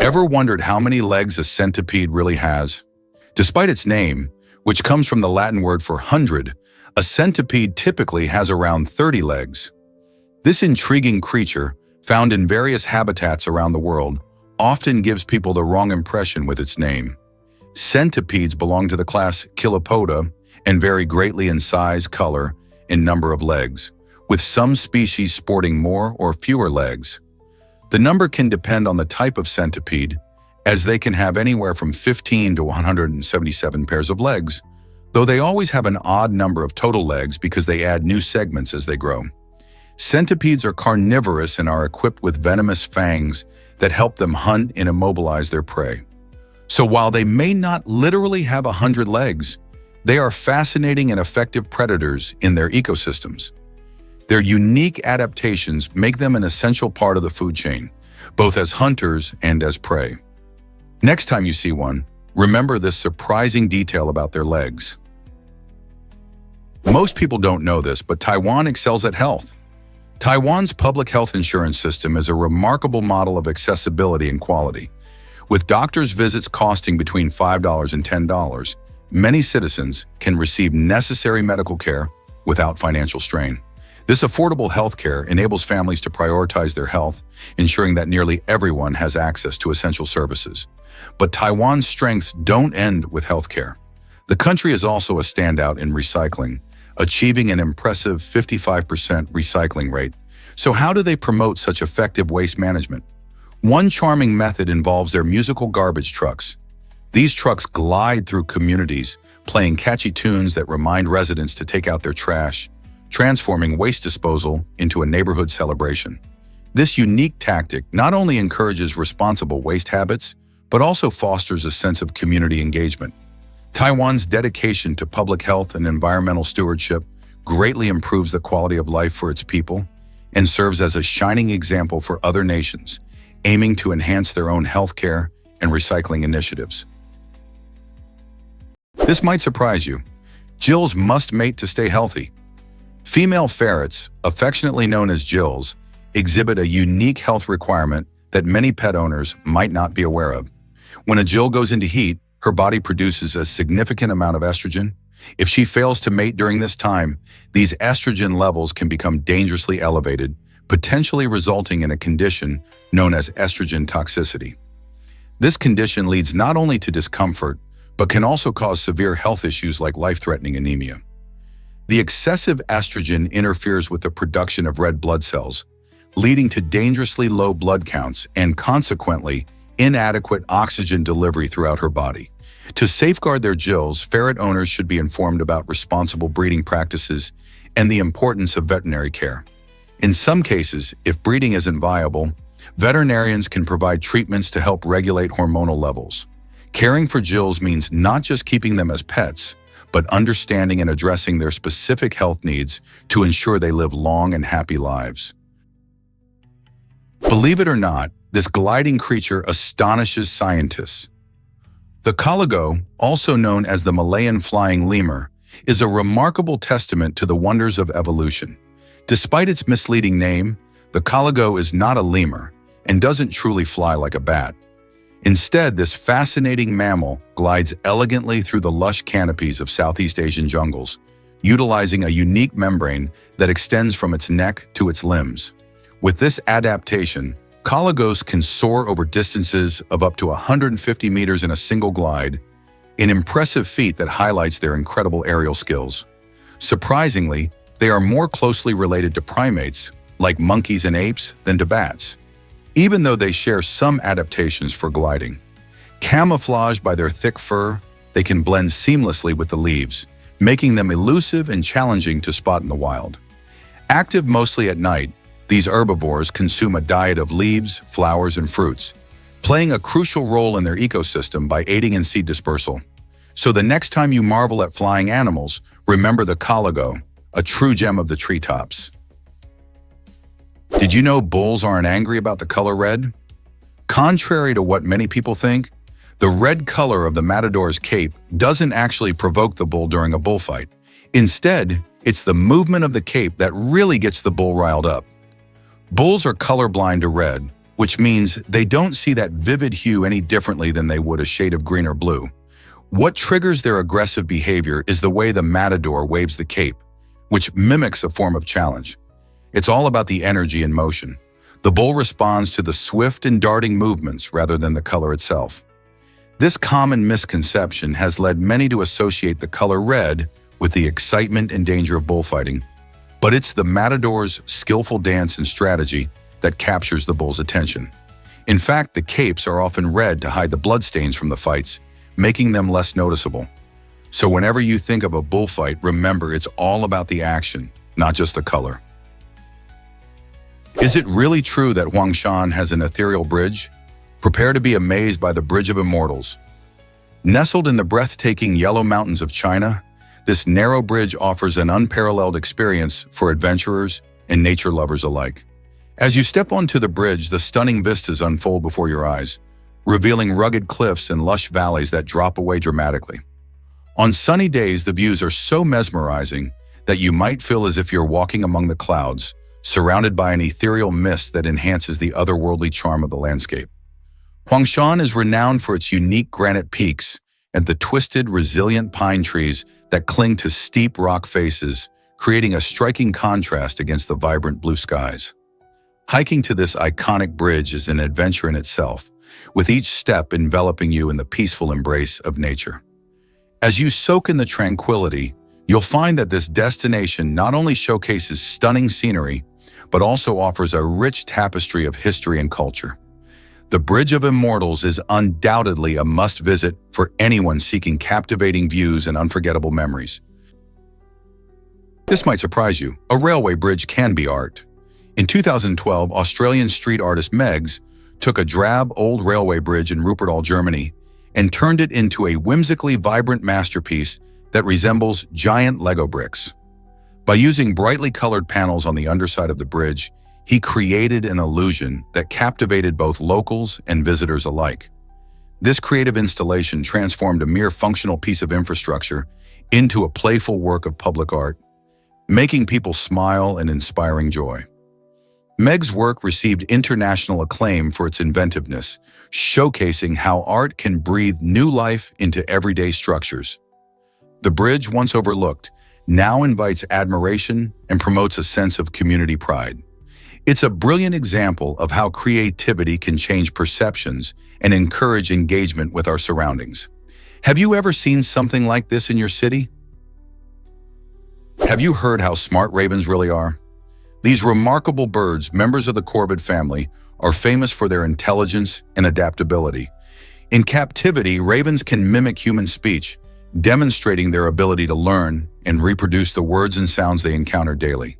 Ever wondered how many legs a centipede really has? Despite its name, which comes from the Latin word for hundred, a centipede typically has around 30 legs. This intriguing creature, found in various habitats around the world, often gives people the wrong impression with its name. Centipedes belong to the class Chilopoda and vary greatly in size, color, and number of legs, with some species sporting more or fewer legs. The number can depend on the type of centipede, as they can have anywhere from 15 to 177 pairs of legs, though they always have an odd number of total legs because they add new segments as they grow. Centipedes are carnivorous and are equipped with venomous fangs that help them hunt and immobilize their prey. So while they may not literally have 100 legs, they are fascinating and effective predators in their ecosystems. Their unique adaptations make them an essential part of the food chain, both as hunters and as prey. Next time you see one, remember this surprising detail about their legs. Most people don't know this, but Taiwan excels at health. Taiwan's public health insurance system is a remarkable model of accessibility and quality. With doctors' visits costing between $5 and $10, many citizens can receive necessary medical care without financial strain. This affordable health care enables families to prioritize their health, ensuring that nearly everyone has access to essential services. But Taiwan's strengths don't end with healthcare. The country is also a standout in recycling, achieving an impressive 55% recycling rate. So how do they promote such effective waste management? One charming method involves their musical garbage trucks. These trucks glide through communities, playing catchy tunes that remind residents to take out their trash, transforming waste disposal into a neighborhood celebration. This unique tactic not only encourages responsible waste habits, but also fosters a sense of community engagement. Taiwan's dedication to public health and environmental stewardship greatly improves the quality of life for its people and serves as a shining example for other nations, aiming to enhance their own healthcare and recycling initiatives. This might surprise you. Jills must mate to stay healthy. Female ferrets, affectionately known as jills, exhibit a unique health requirement that many pet owners might not be aware of. When a jill goes into heat, her body produces a significant amount of estrogen. If she fails to mate during this time, these estrogen levels can become dangerously elevated, potentially resulting in a condition known as estrogen toxicity. This condition leads not only to discomfort, but can also cause severe health issues like life-threatening anemia. The excessive estrogen interferes with the production of red blood cells, leading to dangerously low blood counts and, consequently, inadequate oxygen delivery throughout her body. To safeguard their jills, ferret owners should be informed about responsible breeding practices and the importance of veterinary care. In some cases, if breeding isn't viable, veterinarians can provide treatments to help regulate hormonal levels. Caring for jills means not just keeping them as pets, but understanding and addressing their specific health needs to ensure they live long and happy lives. Believe it or not, this gliding creature astonishes scientists. The caligo, also known as the Malayan flying lemur, is a remarkable testament to the wonders of evolution. Despite its misleading name, the caligo is not a lemur and doesn't truly fly like a bat. Instead, this fascinating mammal glides elegantly through the lush canopies of Southeast Asian jungles, utilizing a unique membrane that extends from its neck to its limbs. With this adaptation, caligos can soar over distances of up to 150 meters in a single glide, an impressive feat that highlights their incredible aerial skills. Surprisingly, they are more closely related to primates, like monkeys and apes, than to bats, even though they share some adaptations for gliding. Camouflaged by their thick fur, they can blend seamlessly with the leaves, making them elusive and challenging to spot in the wild. Active mostly at night, these herbivores consume a diet of leaves, flowers, and fruits, playing a crucial role in their ecosystem by aiding in seed dispersal. So the next time you marvel at flying animals, remember the caligo, a true gem of the treetops. Did you know bulls aren't angry about the color red? Contrary to what many people think, the red color of the matador's cape doesn't actually provoke the bull during a bullfight. Instead, it's the movement of the cape that really gets the bull riled up. Bulls are colorblind to red, which means they don't see that vivid hue any differently than they would a shade of green or blue. What triggers their aggressive behavior is the way the matador waves the cape, which mimics a form of challenge. It's all about the energy and motion. The bull responds to the swift and darting movements rather than the color itself. This common misconception has led many to associate the color red with the excitement and danger of bullfighting, but it's the matador's skillful dance and strategy that captures the bull's attention. In fact, the capes are often red to hide the bloodstains from the fights, making them less noticeable. So whenever you think of a bullfight, remember it's all about the action, not just the color. Is it really true that Huangshan has an ethereal bridge? Prepare to be amazed by the Bridge of Immortals. Nestled in the breathtaking Yellow Mountains of China, this narrow bridge offers an unparalleled experience for adventurers and nature lovers alike. As you step onto the bridge, the stunning vistas unfold before your eyes, revealing rugged cliffs and lush valleys that drop away dramatically. On sunny days, the views are so mesmerizing that you might feel as if you're walking among the clouds, surrounded by an ethereal mist that enhances the otherworldly charm of the landscape. Huangshan is renowned for its unique granite peaks and the twisted, resilient pine trees that cling to steep rock faces, creating a striking contrast against the vibrant blue skies. Hiking to this iconic bridge is an adventure in itself, with each step enveloping you in the peaceful embrace of nature. As you soak in the tranquility, you'll find that this destination not only showcases stunning scenery, but also offers a rich tapestry of history and culture. The Bridge of Immortals is undoubtedly a must-visit for anyone seeking captivating views and unforgettable memories. This might surprise you. A railway bridge can be art. In 2012, Australian street artist Megs took a drab old railway bridge in Ruppertal, Germany, and turned it into a whimsically vibrant masterpiece that resembles giant Lego bricks. By using brightly colored panels on the underside of the bridge, he created an illusion that captivated both locals and visitors alike. This creative installation transformed a mere functional piece of infrastructure into a playful work of public art, making people smile and inspiring joy. Meg's work received international acclaim for its inventiveness, showcasing how art can breathe new life into everyday structures. The bridge, once overlooked, now invites admiration and promotes a sense of community pride. It's a brilliant example of how creativity can change perceptions and encourage engagement with our surroundings. Have you ever seen something like this in your city? Have you heard how smart ravens really are? These remarkable birds, members of the corvid family, are famous for their intelligence and adaptability. In captivity, ravens can mimic human speech, demonstrating their ability to learn and reproduce the words and sounds they encounter daily.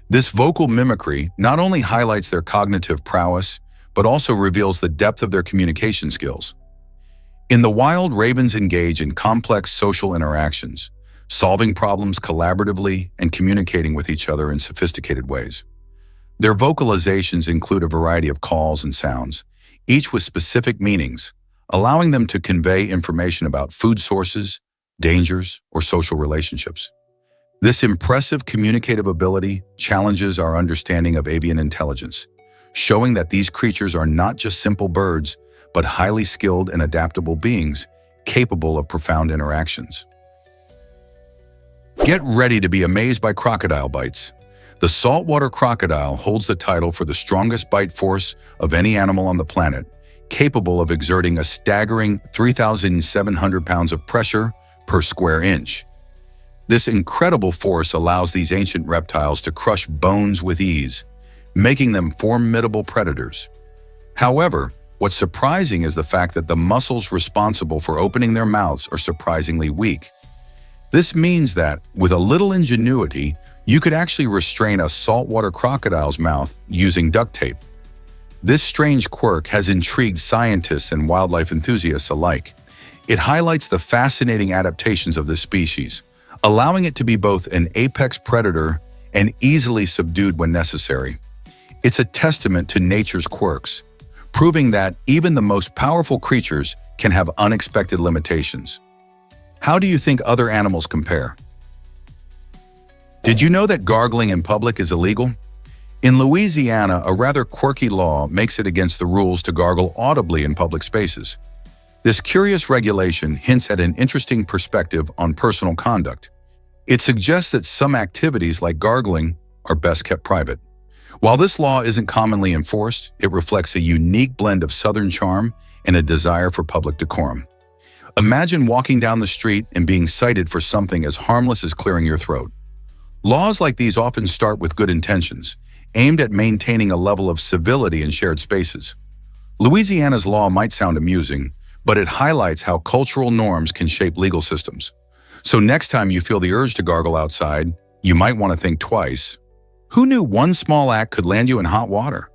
This vocal mimicry not only highlights their cognitive prowess, but also reveals the depth of their communication skills. In the wild, ravens engage in complex social interactions, solving problems collaboratively and communicating with each other in sophisticated ways. Their vocalizations include a variety of calls and sounds, each with specific meanings, allowing them to convey information about food sources, dangers, or social relationships. This impressive communicative ability challenges our understanding of avian intelligence, showing that these creatures are not just simple birds, but highly skilled and adaptable beings capable of profound interactions. Get ready to be amazed by crocodile bites. The saltwater crocodile holds the title for the strongest bite force of any animal on the planet, capable of exerting a staggering 3,700 pounds of pressure per square inch. This incredible force allows these ancient reptiles to crush bones with ease, making them formidable predators. However, what's surprising is the fact that the muscles responsible for opening their mouths are surprisingly weak. This means that, with a little ingenuity, you could actually restrain a saltwater crocodile's mouth using duct tape. This strange quirk has intrigued scientists and wildlife enthusiasts alike. It highlights the fascinating adaptations of this species, allowing it to be both an apex predator and easily subdued when necessary. It's a testament to nature's quirks, proving that even the most powerful creatures can have unexpected limitations. How do you think other animals compare? Did you know that gargling in public is illegal? In Louisiana, a rather quirky law makes it against the rules to gargle audibly in public spaces. This curious regulation hints at an interesting perspective on personal conduct. It suggests that some activities like gargling are best kept private. While this law isn't commonly enforced, it reflects a unique blend of Southern charm and a desire for public decorum. Imagine walking down the street and being cited for something as harmless as clearing your throat. Laws like these often start with good intentions, aimed at maintaining a level of civility in shared spaces. Louisiana's law might sound amusing, but it highlights how cultural norms can shape legal systems. So next time you feel the urge to gargle outside, you might want to think twice. Who knew one small act could land you in hot water?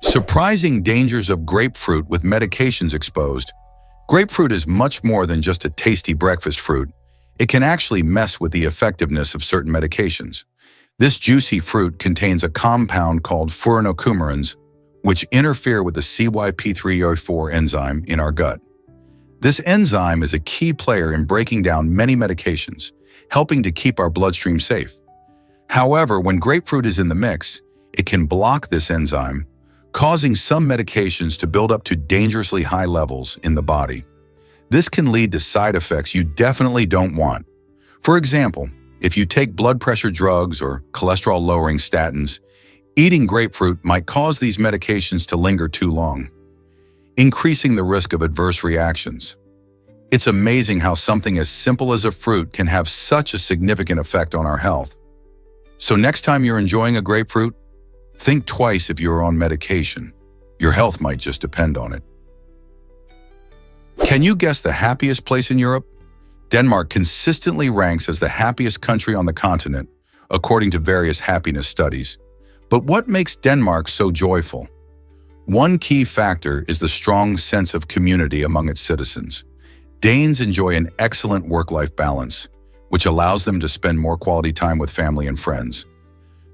Surprising dangers of grapefruit with medications exposed. Grapefruit is much more than just a tasty breakfast fruit. It can actually mess with the effectiveness of certain medications. This juicy fruit contains a compound called furanocoumarins, which interfere with the CYP3A4 enzyme in our gut. This enzyme is a key player in breaking down many medications, helping to keep our bloodstream safe. However, when grapefruit is in the mix, it can block this enzyme, causing some medications to build up to dangerously high levels in the body. This can lead to side effects you definitely don't want. For example, if you take blood pressure drugs or cholesterol-lowering statins, eating grapefruit might cause these medications to linger too long, increasing the risk of adverse reactions. It's amazing how something as simple as a fruit can have such a significant effect on our health. So next time you're enjoying a grapefruit, think twice if you're on medication. Your health might just depend on it. Can you guess the happiest place in Europe? Denmark consistently ranks as the happiest country on the continent, according to various happiness studies. But what makes Denmark so joyful? One key factor is the strong sense of community among its citizens. Danes enjoy an excellent work-life balance, which allows them to spend more quality time with family and friends.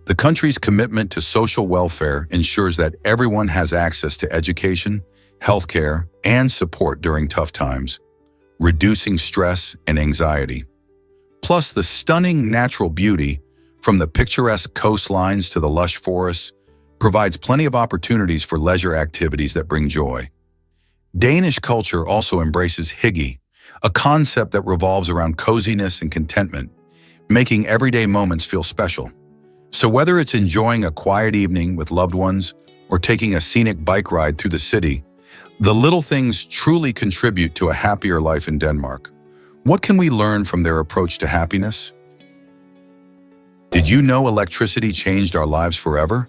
The country's commitment to social welfare ensures that everyone has access to education, healthcare, and support during tough times, reducing stress and anxiety. Plus, the stunning natural beauty, from the picturesque coastlines to the lush forests, provides plenty of opportunities for leisure activities that bring joy. Danish culture also embraces hygge, a concept that revolves around coziness and contentment, making everyday moments feel special. So whether it's enjoying a quiet evening with loved ones or taking a scenic bike ride through the city, the little things truly contribute to a happier life in Denmark. What can we learn from their approach to happiness? Did you know electricity changed our lives forever?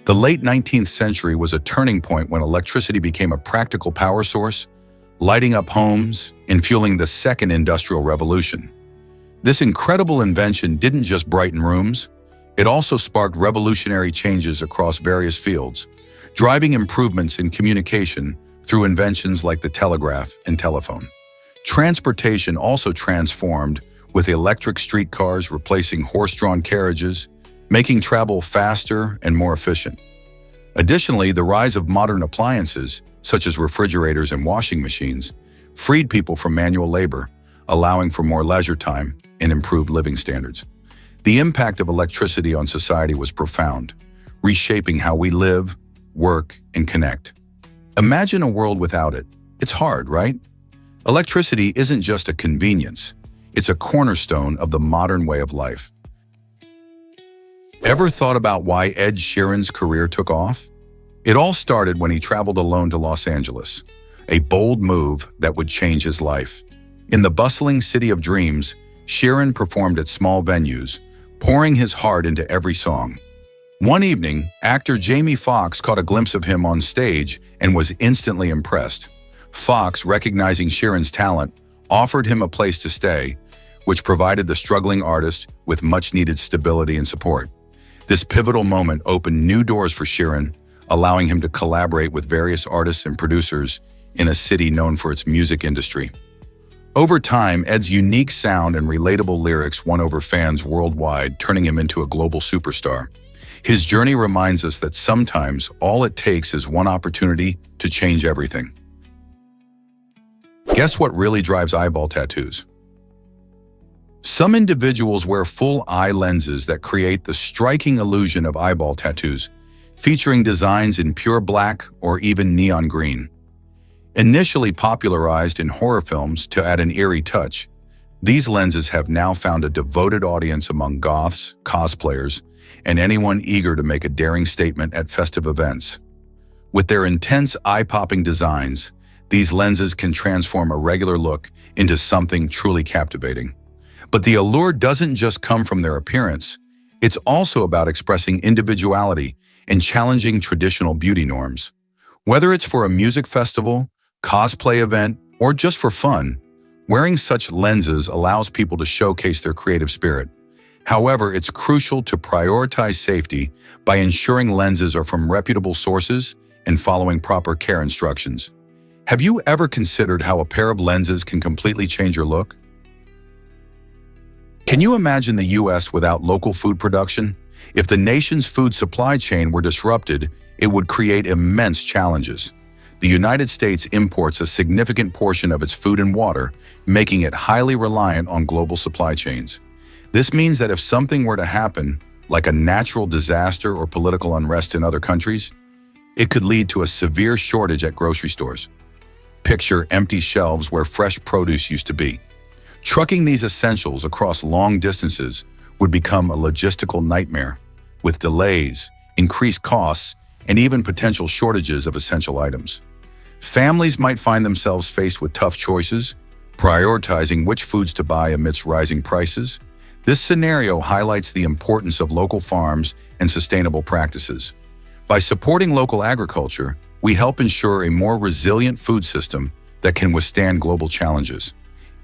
The late 19th century was a turning point when electricity became a practical power source, lighting up homes and fueling the second industrial revolution. This incredible invention didn't just brighten rooms, it also sparked revolutionary changes across various fields, driving improvements in communication through inventions like the telegraph and telephone. Transportation also transformed, with electric streetcars replacing horse-drawn carriages, making travel faster and more efficient. Additionally, the rise of modern appliances, such as refrigerators and washing machines, freed people from manual labor, allowing for more leisure time and improved living standards. The impact of electricity on society was profound, reshaping how we live, work, and connect. Imagine a world without it. It's hard, right? Electricity isn't just a convenience. It's a cornerstone of the modern way of life. Ever thought about why Ed Sheeran's career took off? It all started when he traveled alone to Los Angeles, a bold move that would change his life. In the bustling city of dreams, Sheeran performed at small venues, pouring his heart into every song. One evening, actor Jamie Foxx caught a glimpse of him on stage and was instantly impressed. Foxx, recognizing Sheeran's talent, offered him a place to stay, which provided the struggling artist with much-needed stability and support. This pivotal moment opened new doors for Sheeran, allowing him to collaborate with various artists and producers in a city known for its music industry. Over time, Ed's unique sound and relatable lyrics won over fans worldwide, turning him into a global superstar. His journey reminds us that sometimes all it takes is one opportunity to change everything. Guess what really drives eyeball tattoos? Some individuals wear full eye lenses that create the striking illusion of eyeball tattoos, featuring designs in pure black or even neon green. Initially popularized in horror films to add an eerie touch, these lenses have now found a devoted audience among goths, cosplayers, and anyone eager to make a daring statement at festive events. With their intense eye-popping designs, these lenses can transform a regular look into something truly captivating. But the allure doesn't just come from their appearance. It's also about expressing individuality and challenging traditional beauty norms. Whether it's for a music festival, cosplay event, or just for fun, wearing such lenses allows people to showcase their creative spirit. However, it's crucial to prioritize safety by ensuring lenses are from reputable sources and following proper care instructions. Have you ever considered how a pair of lenses can completely change your look? Can you imagine the U.S. without local food production? If the nation's food supply chain were disrupted, it would create immense challenges. The United States imports a significant portion of its food and water, making it highly reliant on global supply chains. This means that if something were to happen, like a natural disaster or political unrest in other countries, it could lead to a severe shortage at grocery stores. Picture empty shelves where fresh produce used to be. Trucking these essentials across long distances would become a logistical nightmare, with delays, increased costs, and even potential shortages of essential items. Families might find themselves faced with tough choices, prioritizing which foods to buy amidst rising prices. This scenario highlights the importance of local farms and sustainable practices. By supporting local agriculture, we help ensure a more resilient food system that can withstand global challenges.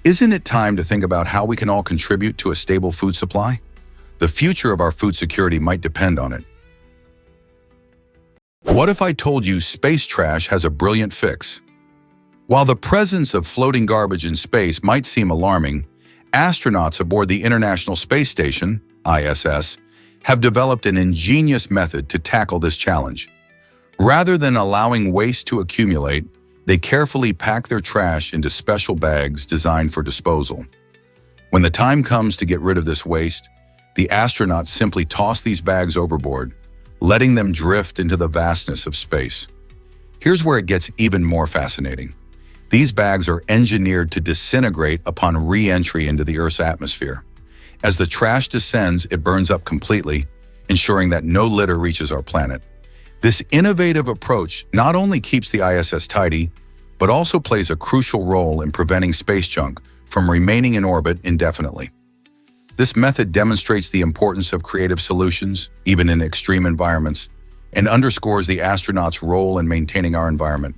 Isn't it time to think about how we can all contribute to a stable food supply? The future of our food security might depend on it. What if I told you space trash has a brilliant fix? While the presence of floating garbage in space might seem alarming, astronauts aboard the International Space Station, ISS, have developed an ingenious method to tackle this challenge. Rather than allowing waste to accumulate, they carefully pack their trash into special bags designed for disposal. When the time comes to get rid of this waste, the astronauts simply toss these bags overboard, letting them drift into the vastness of space. Here's where it gets even more fascinating. These bags are engineered to disintegrate upon re-entry into the Earth's atmosphere. As the trash descends, it burns up completely, ensuring that no litter reaches our planet. This innovative approach not only keeps the ISS tidy, but also plays a crucial role in preventing space junk from remaining in orbit indefinitely. This method demonstrates the importance of creative solutions, even in extreme environments, and underscores the astronauts' role in maintaining our environment.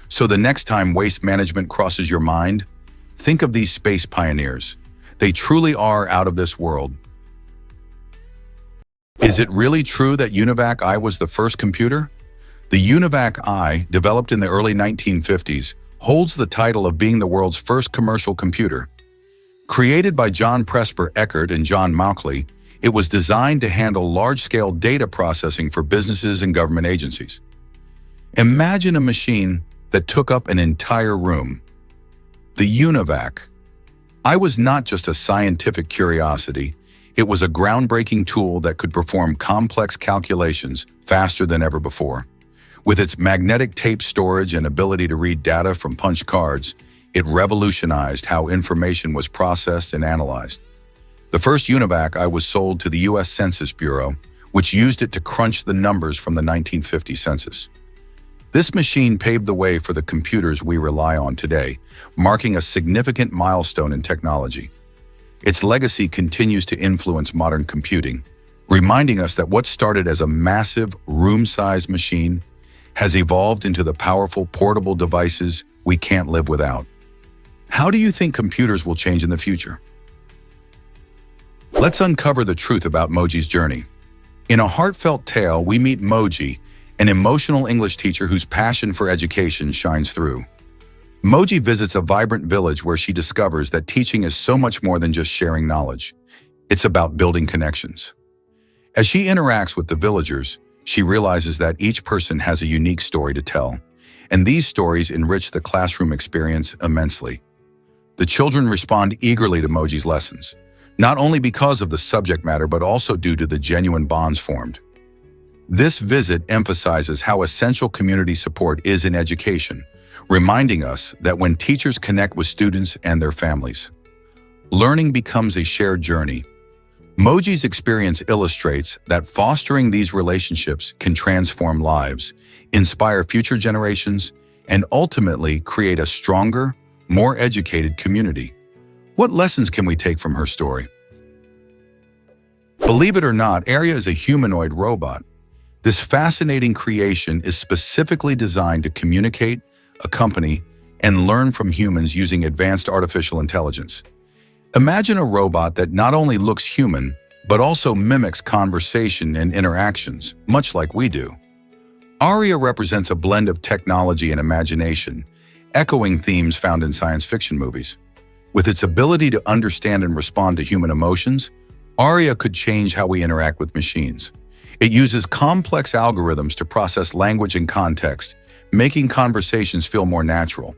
So the next time waste management crosses your mind, think of these space pioneers. They truly are out of this world. Is it really true that UNIVAC I was the first computer? The UNIVAC I, developed in the early 1950s, holds the title of being the world's first commercial computer. Created by John Presper Eckert and John Mauchly, it was designed to handle large-scale data processing for businesses and government agencies. Imagine a machine that took up an entire room. The UNIVAC I was not just a scientific curiosity, it was a groundbreaking tool that could perform complex calculations faster than ever before. With its magnetic tape storage and ability to read data from punch cards, it revolutionized how information was processed and analyzed. The first UNIVAC I was sold to the U.S. Census Bureau, which used it to crunch the numbers from the 1950 census. This machine paved the way for the computers we rely on today, marking a significant milestone in technology. Its legacy continues to influence modern computing, reminding us that what started as a massive, room-sized machine has evolved into the powerful, portable devices we can't live without. How do you think computers will change in the future? Let's uncover the truth about Moji's journey. In a heartfelt tale, we meet Moji, an emotional English teacher whose passion for education shines through. Moji visits a vibrant village where she discovers that teaching is so much more than just sharing knowledge. It's about building connections. As she interacts with the villagers, she realizes that each person has a unique story to tell, and these stories enrich the classroom experience immensely. The children respond eagerly to Moji's lessons, not only because of the subject matter but also due to the genuine bonds formed. This visit emphasizes how essential community support is in education, reminding us that when teachers connect with students and their families, learning becomes a shared journey. Moji's experience illustrates that fostering these relationships can transform lives, inspire future generations, and ultimately create a stronger, more educated community. What lessons can we take from her story? Believe it or not, Arya is a humanoid robot. This fascinating creation is specifically designed to communicate, accompany, and learn from humans using advanced artificial intelligence. Imagine a robot that not only looks human, but also mimics conversation and interactions, much like we do. Arya represents a blend of technology and imagination, echoing themes found in science fiction movies. With its ability to understand and respond to human emotions, Arya could change how we interact with machines. It uses complex algorithms to process language and context, making conversations feel more natural.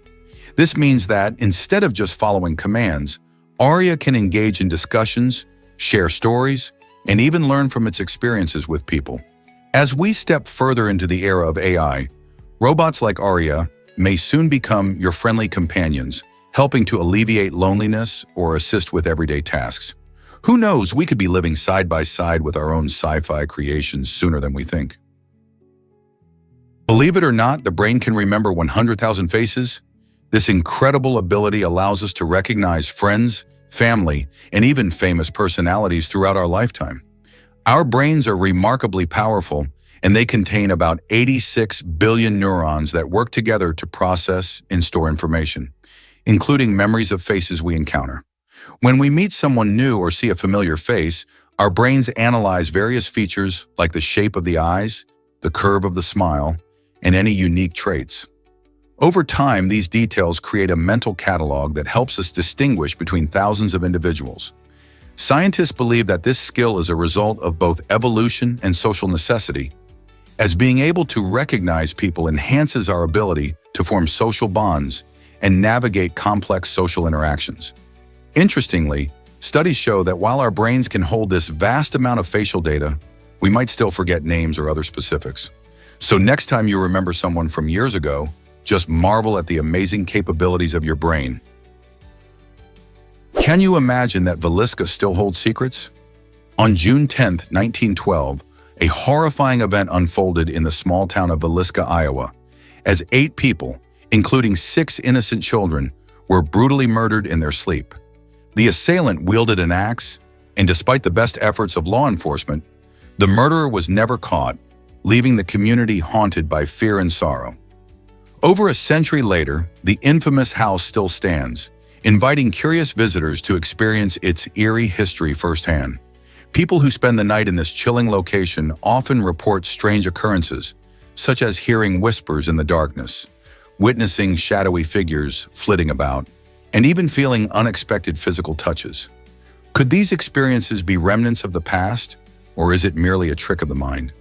This means that, instead of just following commands, Arya can engage in discussions, share stories, and even learn from its experiences with people. As we step further into the era of AI, robots like Arya may soon become your friendly companions, helping to alleviate loneliness or assist with everyday tasks. Who knows, we could be living side by side with our own sci-fi creations sooner than we think. Believe it or not, the brain can remember 100,000 faces. This incredible ability allows us to recognize friends, family, and even famous personalities throughout our lifetime. Our brains are remarkably powerful, and they contain about 86 billion neurons that work together to process and store information, including memories of faces we encounter. When we meet someone new or see a familiar face, our brains analyze various features like the shape of the eyes, the curve of the smile, and any unique traits. Over time, these details create a mental catalog that helps us distinguish between thousands of individuals. Scientists believe that this skill is a result of both evolution and social necessity, as being able to recognize people enhances our ability to form social bonds and navigate complex social interactions. Interestingly, studies show that while our brains can hold this vast amount of facial data, we might still forget names or other specifics. So next time you remember someone from years ago, just marvel at the amazing capabilities of your brain. Can you imagine that Villisca still holds secrets? On June 10, 1912, a horrifying event unfolded in the small town of Villisca, Iowa, as 8 people, including 6 innocent children, were brutally murdered in their sleep. The assailant wielded an axe, and despite the best efforts of law enforcement, the murderer was never caught, leaving the community haunted by fear and sorrow. Over a century later, the infamous house still stands, inviting curious visitors to experience its eerie history firsthand. People who spend the night in this chilling location often report strange occurrences, such as hearing whispers in the darkness, witnessing shadowy figures flitting about, and even feeling unexpected physical touches. Could these experiences be remnants of the past, or is it merely a trick of the mind?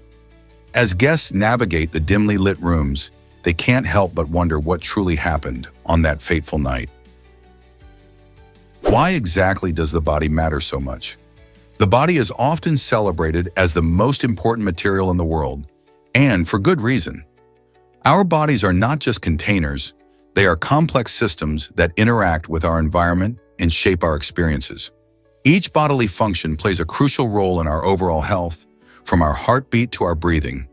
As guests navigate the dimly lit rooms, they can't help but wonder what truly happened on that fateful night. Why exactly does the body matter so much? The body is often celebrated as the most important material in the world, and for good reason. Our bodies are not just containers, they are complex systems that interact with our environment and shape our experiences. Each bodily function plays a crucial role in our overall health, from our heartbeat to our breathing.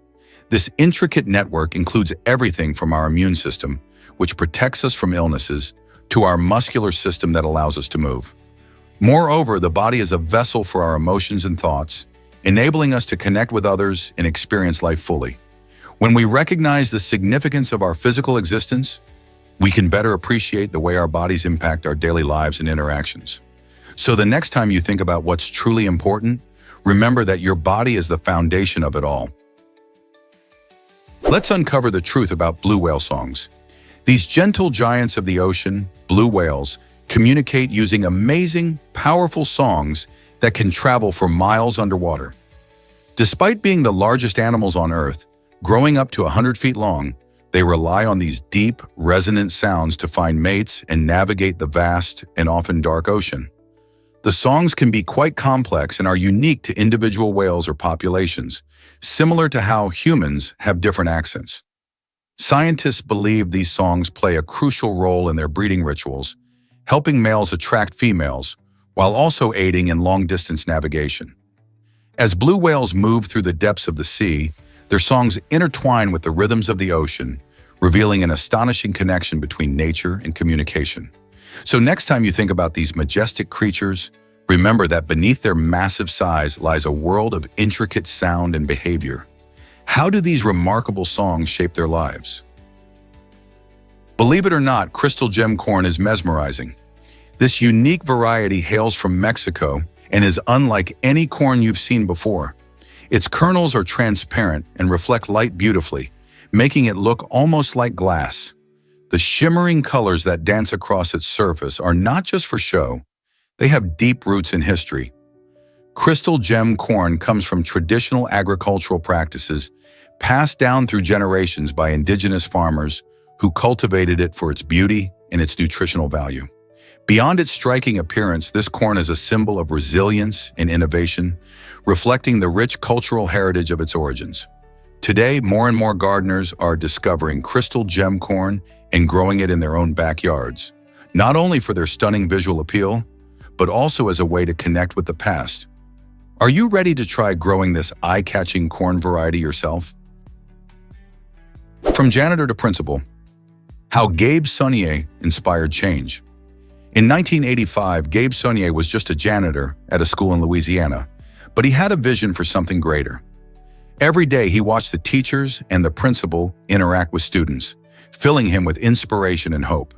This intricate network includes everything from our immune system, which protects us from illnesses, to our muscular system that allows us to move. Moreover, the body is a vessel for our emotions and thoughts, enabling us to connect with others and experience life fully. When we recognize the significance of our physical existence, we can better appreciate the way our bodies impact our daily lives and interactions. So the next time you think about what's truly important, remember that your body is the foundation of it all. Let's uncover the truth about blue whale songs. These gentle giants of the ocean, blue whales, communicate using amazing, powerful songs that can travel for miles underwater. Despite being the largest animals on Earth, growing up to 100 feet long, they rely on these deep, resonant sounds to find mates and navigate the vast and often dark ocean. The songs can be quite complex and are unique to individual whales or populations, similar to how humans have different accents. Scientists believe these songs play a crucial role in their breeding rituals, helping males attract females, while also aiding in long-distance navigation. As blue whales move through the depths of the sea, their songs intertwine with the rhythms of the ocean, revealing an astonishing connection between nature and communication. So next time you think about these majestic creatures, remember that beneath their massive size lies a world of intricate sound and behavior. How do these remarkable songs shape their lives? Believe it or not, crystal gem corn is mesmerizing. This unique variety hails from Mexico and is unlike any corn you've seen before. Its kernels are transparent and reflect light beautifully, making it look almost like glass. The shimmering colors that dance across its surface are not just for show, they have deep roots in history. Crystal gem corn comes from traditional agricultural practices passed down through generations by indigenous farmers who cultivated it for its beauty and its nutritional value. Beyond its striking appearance, this corn is a symbol of resilience and innovation, reflecting the rich cultural heritage of its origins. Today, more and more gardeners are discovering crystal gem corn and growing it in their own backyards, not only for their stunning visual appeal, but also as a way to connect with the past. Are you ready to try growing this eye-catching corn variety yourself? From janitor to principal, how Gabe Saunier inspired change. In 1985, Gabe Saunier was just a janitor at a school in Louisiana, but he had a vision for something greater. Every day, he watched the teachers and the principal interact with students, filling him with inspiration and hope.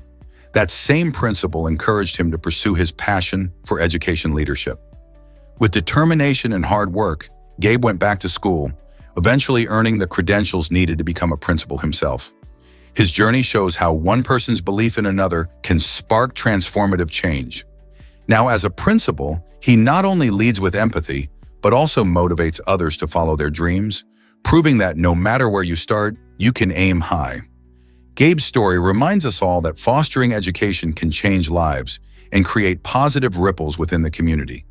That same principle encouraged him to pursue his passion for education leadership. With determination and hard work, Gabe went back to school, eventually earning the credentials needed to become a principal himself. His journey shows how one person's belief in another can spark transformative change. Now, as a principal, he not only leads with empathy, but also motivates others to follow their dreams, proving that no matter where you start, you can aim high. Gabe's story reminds us all that fostering education can change lives and create positive ripples within the community.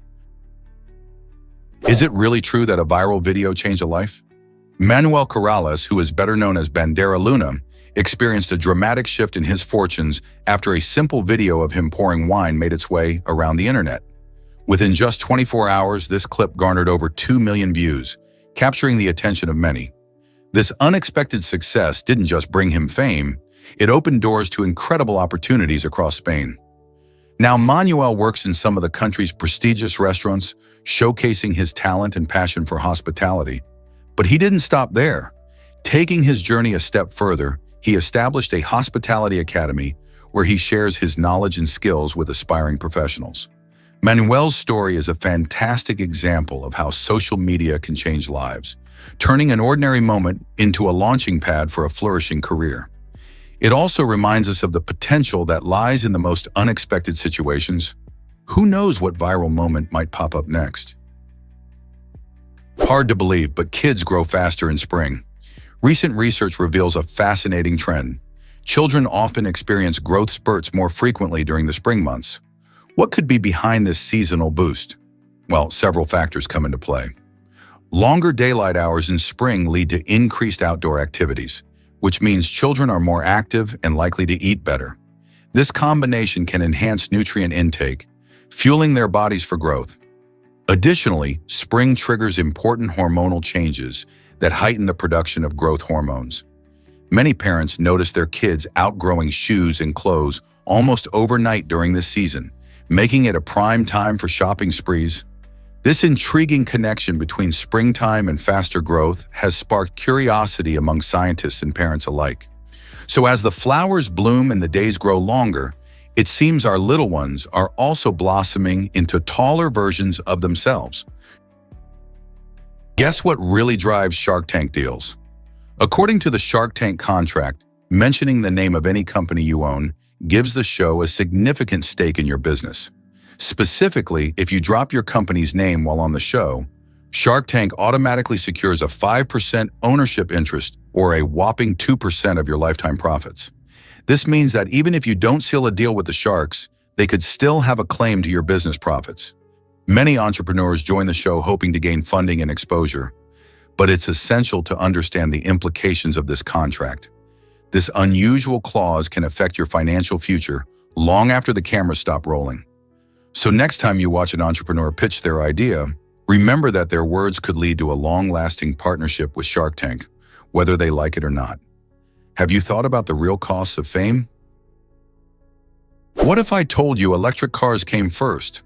Is it really true that a viral video changed a life? Manuel Corrales, who is better known as Bandera Luna, experienced a dramatic shift in his fortunes after a simple video of him pouring wine made its way around the internet. Within just 24 hours, this clip garnered over 2 million views, capturing the attention of many. This unexpected success didn't just bring him fame, it opened doors to incredible opportunities across Spain. Now, Manuel works in some of the country's prestigious restaurants, showcasing his talent and passion for hospitality. But he didn't stop there. Taking his journey a step further, he established a hospitality academy where he shares his knowledge and skills with aspiring professionals. Manuel's story is a fantastic example of how social media can change lives, turning an ordinary moment into a launching pad for a flourishing career. It also reminds us of the potential that lies in the most unexpected situations. Who knows what viral moment might pop up next? Hard to believe, but kids grow faster in spring. Recent research reveals a fascinating trend. Children often experience growth spurts more frequently during the spring months. What could be behind this seasonal boost? Well, several factors come into play. Longer daylight hours in spring lead to increased outdoor activities, which means children are more active and likely to eat better. This combination can enhance nutrient intake, fueling their bodies for growth. Additionally, spring triggers important hormonal changes that heighten the production of growth hormones. Many parents notice their kids outgrowing shoes and clothes almost overnight during this season, making it a prime time for shopping sprees. This intriguing connection between springtime and faster growth has sparked curiosity among scientists and parents alike. So as the flowers bloom and the days grow longer, it seems our little ones are also blossoming into taller versions of themselves. Guess what really drives Shark Tank deals? According to the Shark Tank contract, mentioning the name of any company you own gives the show a significant stake in your business. Specifically, if you drop your company's name while on the show, Shark Tank automatically secures a 5% ownership interest or a whopping 2% of your lifetime profits. This means that even if you don't seal a deal with the Sharks, they could still have a claim to your business profits. Many entrepreneurs join the show hoping to gain funding and exposure, but it's essential to understand the implications of this contract. This unusual clause can affect your financial future long after the cameras stop rolling. So next time you watch an entrepreneur pitch their idea, remember that their words could lead to a long-lasting partnership with Shark Tank, whether they like it or not. Have you thought about the real costs of fame? What if I told you electric cars came first?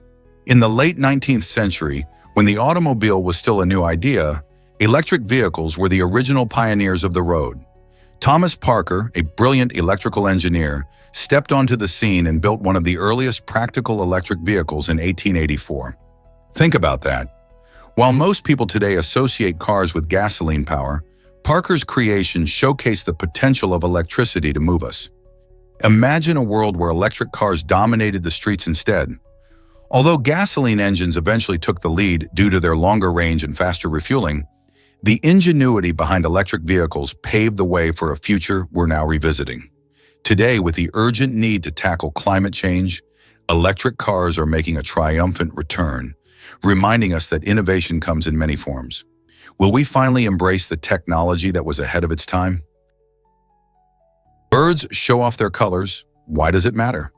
In the late 19th century, when the automobile was still a new idea, electric vehicles were the original pioneers of the road. Thomas Parker, a brilliant electrical engineer, stepped onto the scene and built one of the earliest practical electric vehicles in 1884. Think about that. While most people today associate cars with gasoline power, Parker's creation showcased the potential of electricity to move us. Imagine a world where electric cars dominated the streets instead. Although gasoline engines eventually took the lead due to their longer range and faster refueling, the ingenuity behind electric vehicles paved the way for a future we're now revisiting. Today, with the urgent need to tackle climate change, electric cars are making a triumphant return, reminding us that innovation comes in many forms. Will we finally embrace the technology that was ahead of its time? Birds show off their colors. Why does it matter?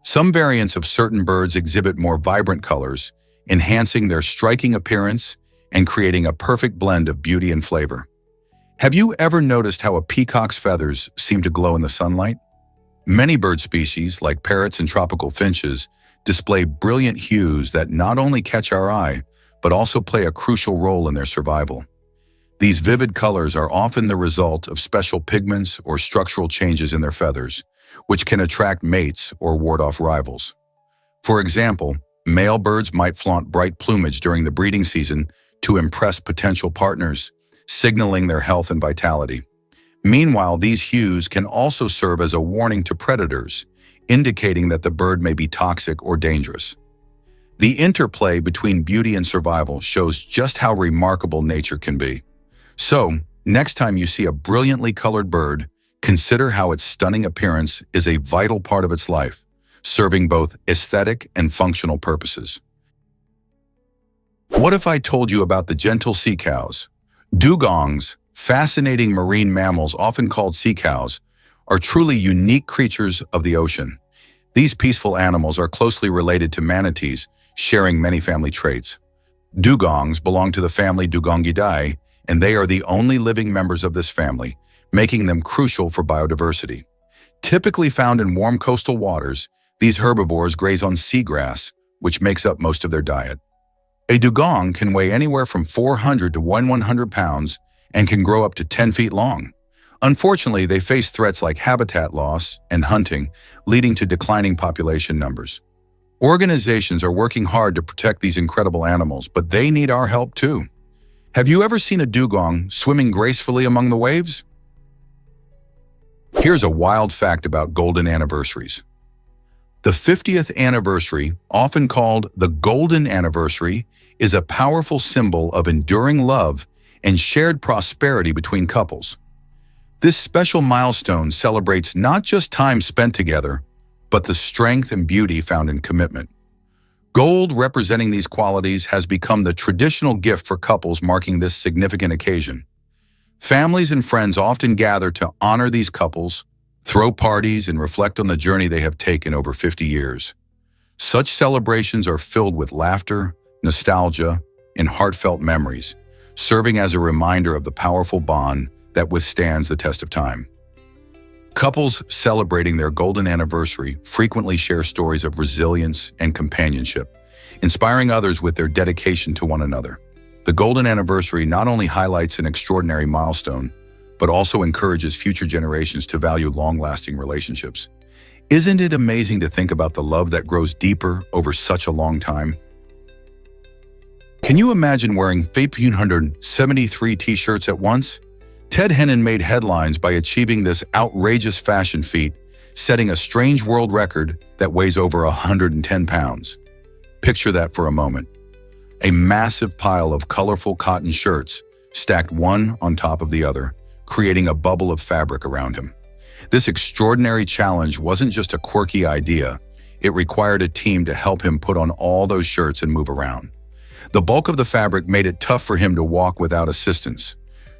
Some variants of certain birds exhibit more vibrant colors, enhancing their striking appearance and creating a perfect blend of beauty and flavor. Have you ever noticed how a peacock's feathers seem to glow in the sunlight? Many bird species, like parrots and tropical finches, display brilliant hues that not only catch our eye, but also play a crucial role in their survival. These vivid colors are often the result of special pigments or structural changes in their feathers, which can attract mates or ward off rivals. For example, male birds might flaunt bright plumage during the breeding season to impress potential partners, signaling their health and vitality. Meanwhile, these hues can also serve as a warning to predators, indicating that the bird may be toxic or dangerous. The interplay between beauty and survival shows just how remarkable nature can be. So, next time you see a brilliantly colored bird, consider how its stunning appearance is a vital part of its life, serving both aesthetic and functional purposes. What if I told you about the gentle sea cows? Dugongs, fascinating marine mammals often called sea cows, are truly unique creatures of the ocean. These peaceful animals are closely related to manatees, sharing many family traits. Dugongs belong to the family Dugongidae, and they are the only living members of this family, making them crucial for biodiversity. Typically found in warm coastal waters, these herbivores graze on seagrass, which makes up most of their diet. A dugong can weigh anywhere from 400 to 100 pounds and can grow up to 10 feet long. Unfortunately, they face threats like habitat loss and hunting, leading to declining population numbers. Organizations are working hard to protect these incredible animals, but they need our help too. Have you ever seen a dugong swimming gracefully among the waves? Here's a wild fact about golden anniversaries. The 50th anniversary, often called the Golden Anniversary, is a powerful symbol of enduring love and shared prosperity between couples. This special milestone celebrates not just time spent together, but the strength and beauty found in commitment. Gold, representing these qualities, has become the traditional gift for couples marking this significant occasion. Families and friends often gather to honor these couples, throw parties, and reflect on the journey they have taken over 50 years. Such celebrations are filled with laughter, nostalgia, and heartfelt memories, serving as a reminder of the powerful bond that withstands the test of time. Couples celebrating their golden anniversary frequently share stories of resilience and companionship, inspiring others with their dedication to one another. The golden anniversary not only highlights an extraordinary milestone, but also encourages future generations to value long-lasting relationships. Isn't it amazing to think about the love that grows deeper over such a long time? Can you imagine wearing 173 t-shirts at once? Ted Hennon made headlines by achieving this outrageous fashion feat, setting a strange world record that weighs over 110 pounds. Picture that for a moment. A massive pile of colorful cotton shirts, stacked one on top of the other, creating a bubble of fabric around him. This extraordinary challenge wasn't just a quirky idea, It required a team to help him put on all those shirts and move around. The bulk of the fabric made it tough for him to walk without assistance,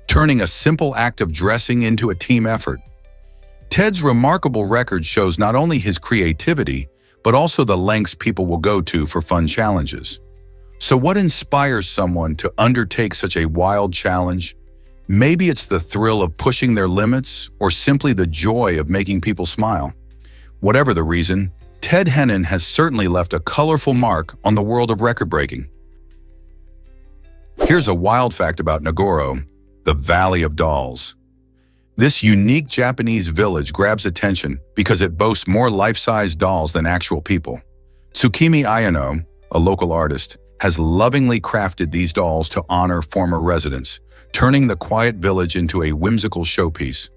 turning a simple act of dressing into a team effort. Ted's remarkable record shows not only his creativity, but also the lengths people will go to for fun challenges. So what inspires someone to undertake such a wild challenge? Maybe it's the thrill of pushing their limits, or simply the joy of making people smile. Whatever the reason, Ted Hennon has certainly left a colorful mark on the world of record breaking. Here's a wild fact about Nagoro, the Valley of Dolls. This unique Japanese village grabs attention because it boasts more life-size dolls than actual people. Tsukimi Ayano, a local artist, has lovingly crafted these dolls to honor former residents, turning the quiet village into a whimsical showpiece.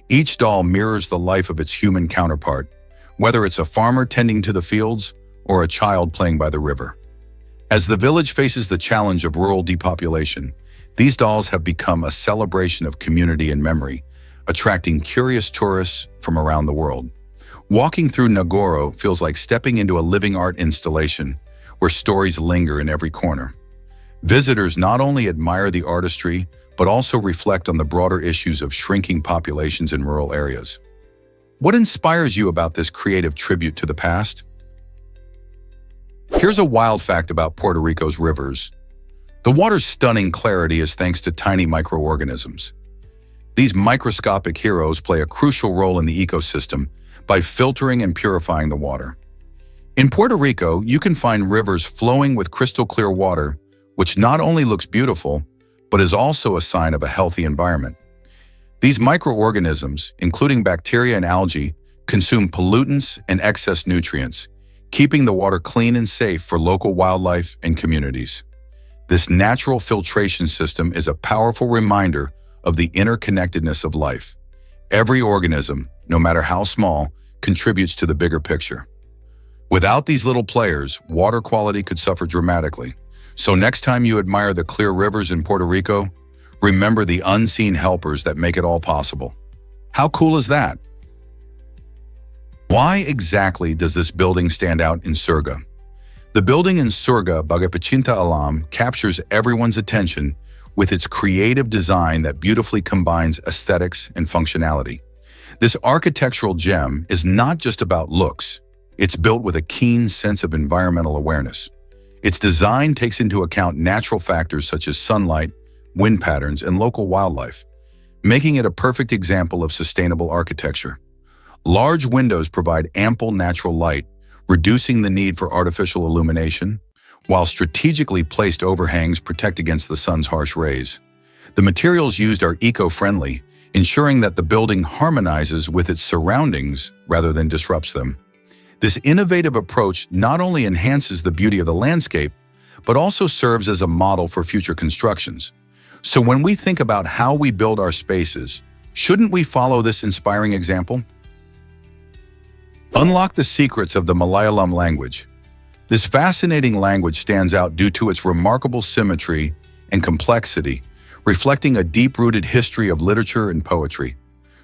Each doll mirrors the life of its human counterpart, whether it's a farmer tending to the fields or a child playing by the river. As the village faces the challenge of rural depopulation, these dolls have become a celebration of community and memory, attracting curious tourists from around the world. Walking through Nagoro feels like stepping into a living art installation where stories linger in every corner. Visitors not only admire the artistry, but also reflect on the broader issues of shrinking populations in rural areas. What inspires you about this creative tribute to the past? Here's a wild fact about Puerto Rico's rivers. The water's stunning clarity is thanks to tiny microorganisms. These microscopic heroes play a crucial role in the ecosystem by filtering and purifying the water. In Puerto Rico, you can find rivers flowing with crystal clear water, which not only looks beautiful, but is also a sign of a healthy environment. These microorganisms, including bacteria and algae, consume pollutants and excess nutrients, keeping the water clean and safe for local wildlife and communities. This natural filtration system is a powerful reminder of the interconnectedness of life. Every organism, no matter how small, contributes to the bigger picture. Without these little players, water quality could suffer dramatically. So next time you admire the clear rivers in Puerto Rico, remember the unseen helpers that make it all possible. How cool is that? Why exactly does this building stand out in Surga? The building in Surga, Bagapacinta Alam, captures everyone's attention with its creative design that beautifully combines aesthetics and functionality. This architectural gem is not just about looks. It's built with a keen sense of environmental awareness. Its design takes into account natural factors such as sunlight, wind patterns, and local wildlife, making it a perfect example of sustainable architecture. Large windows provide ample natural light, reducing the need for artificial illumination, while strategically placed overhangs protect against the sun's harsh rays. The materials used are eco-friendly, ensuring that the building harmonizes with its surroundings rather than disrupts them. This innovative approach not only enhances the beauty of the landscape, but also serves as a model for future constructions. So when we think about how we build our spaces, shouldn't we follow this inspiring example? Unlock the secrets of the Malayalam language. This fascinating language stands out due to its remarkable symmetry and complexity, reflecting a deep-rooted history of literature and poetry.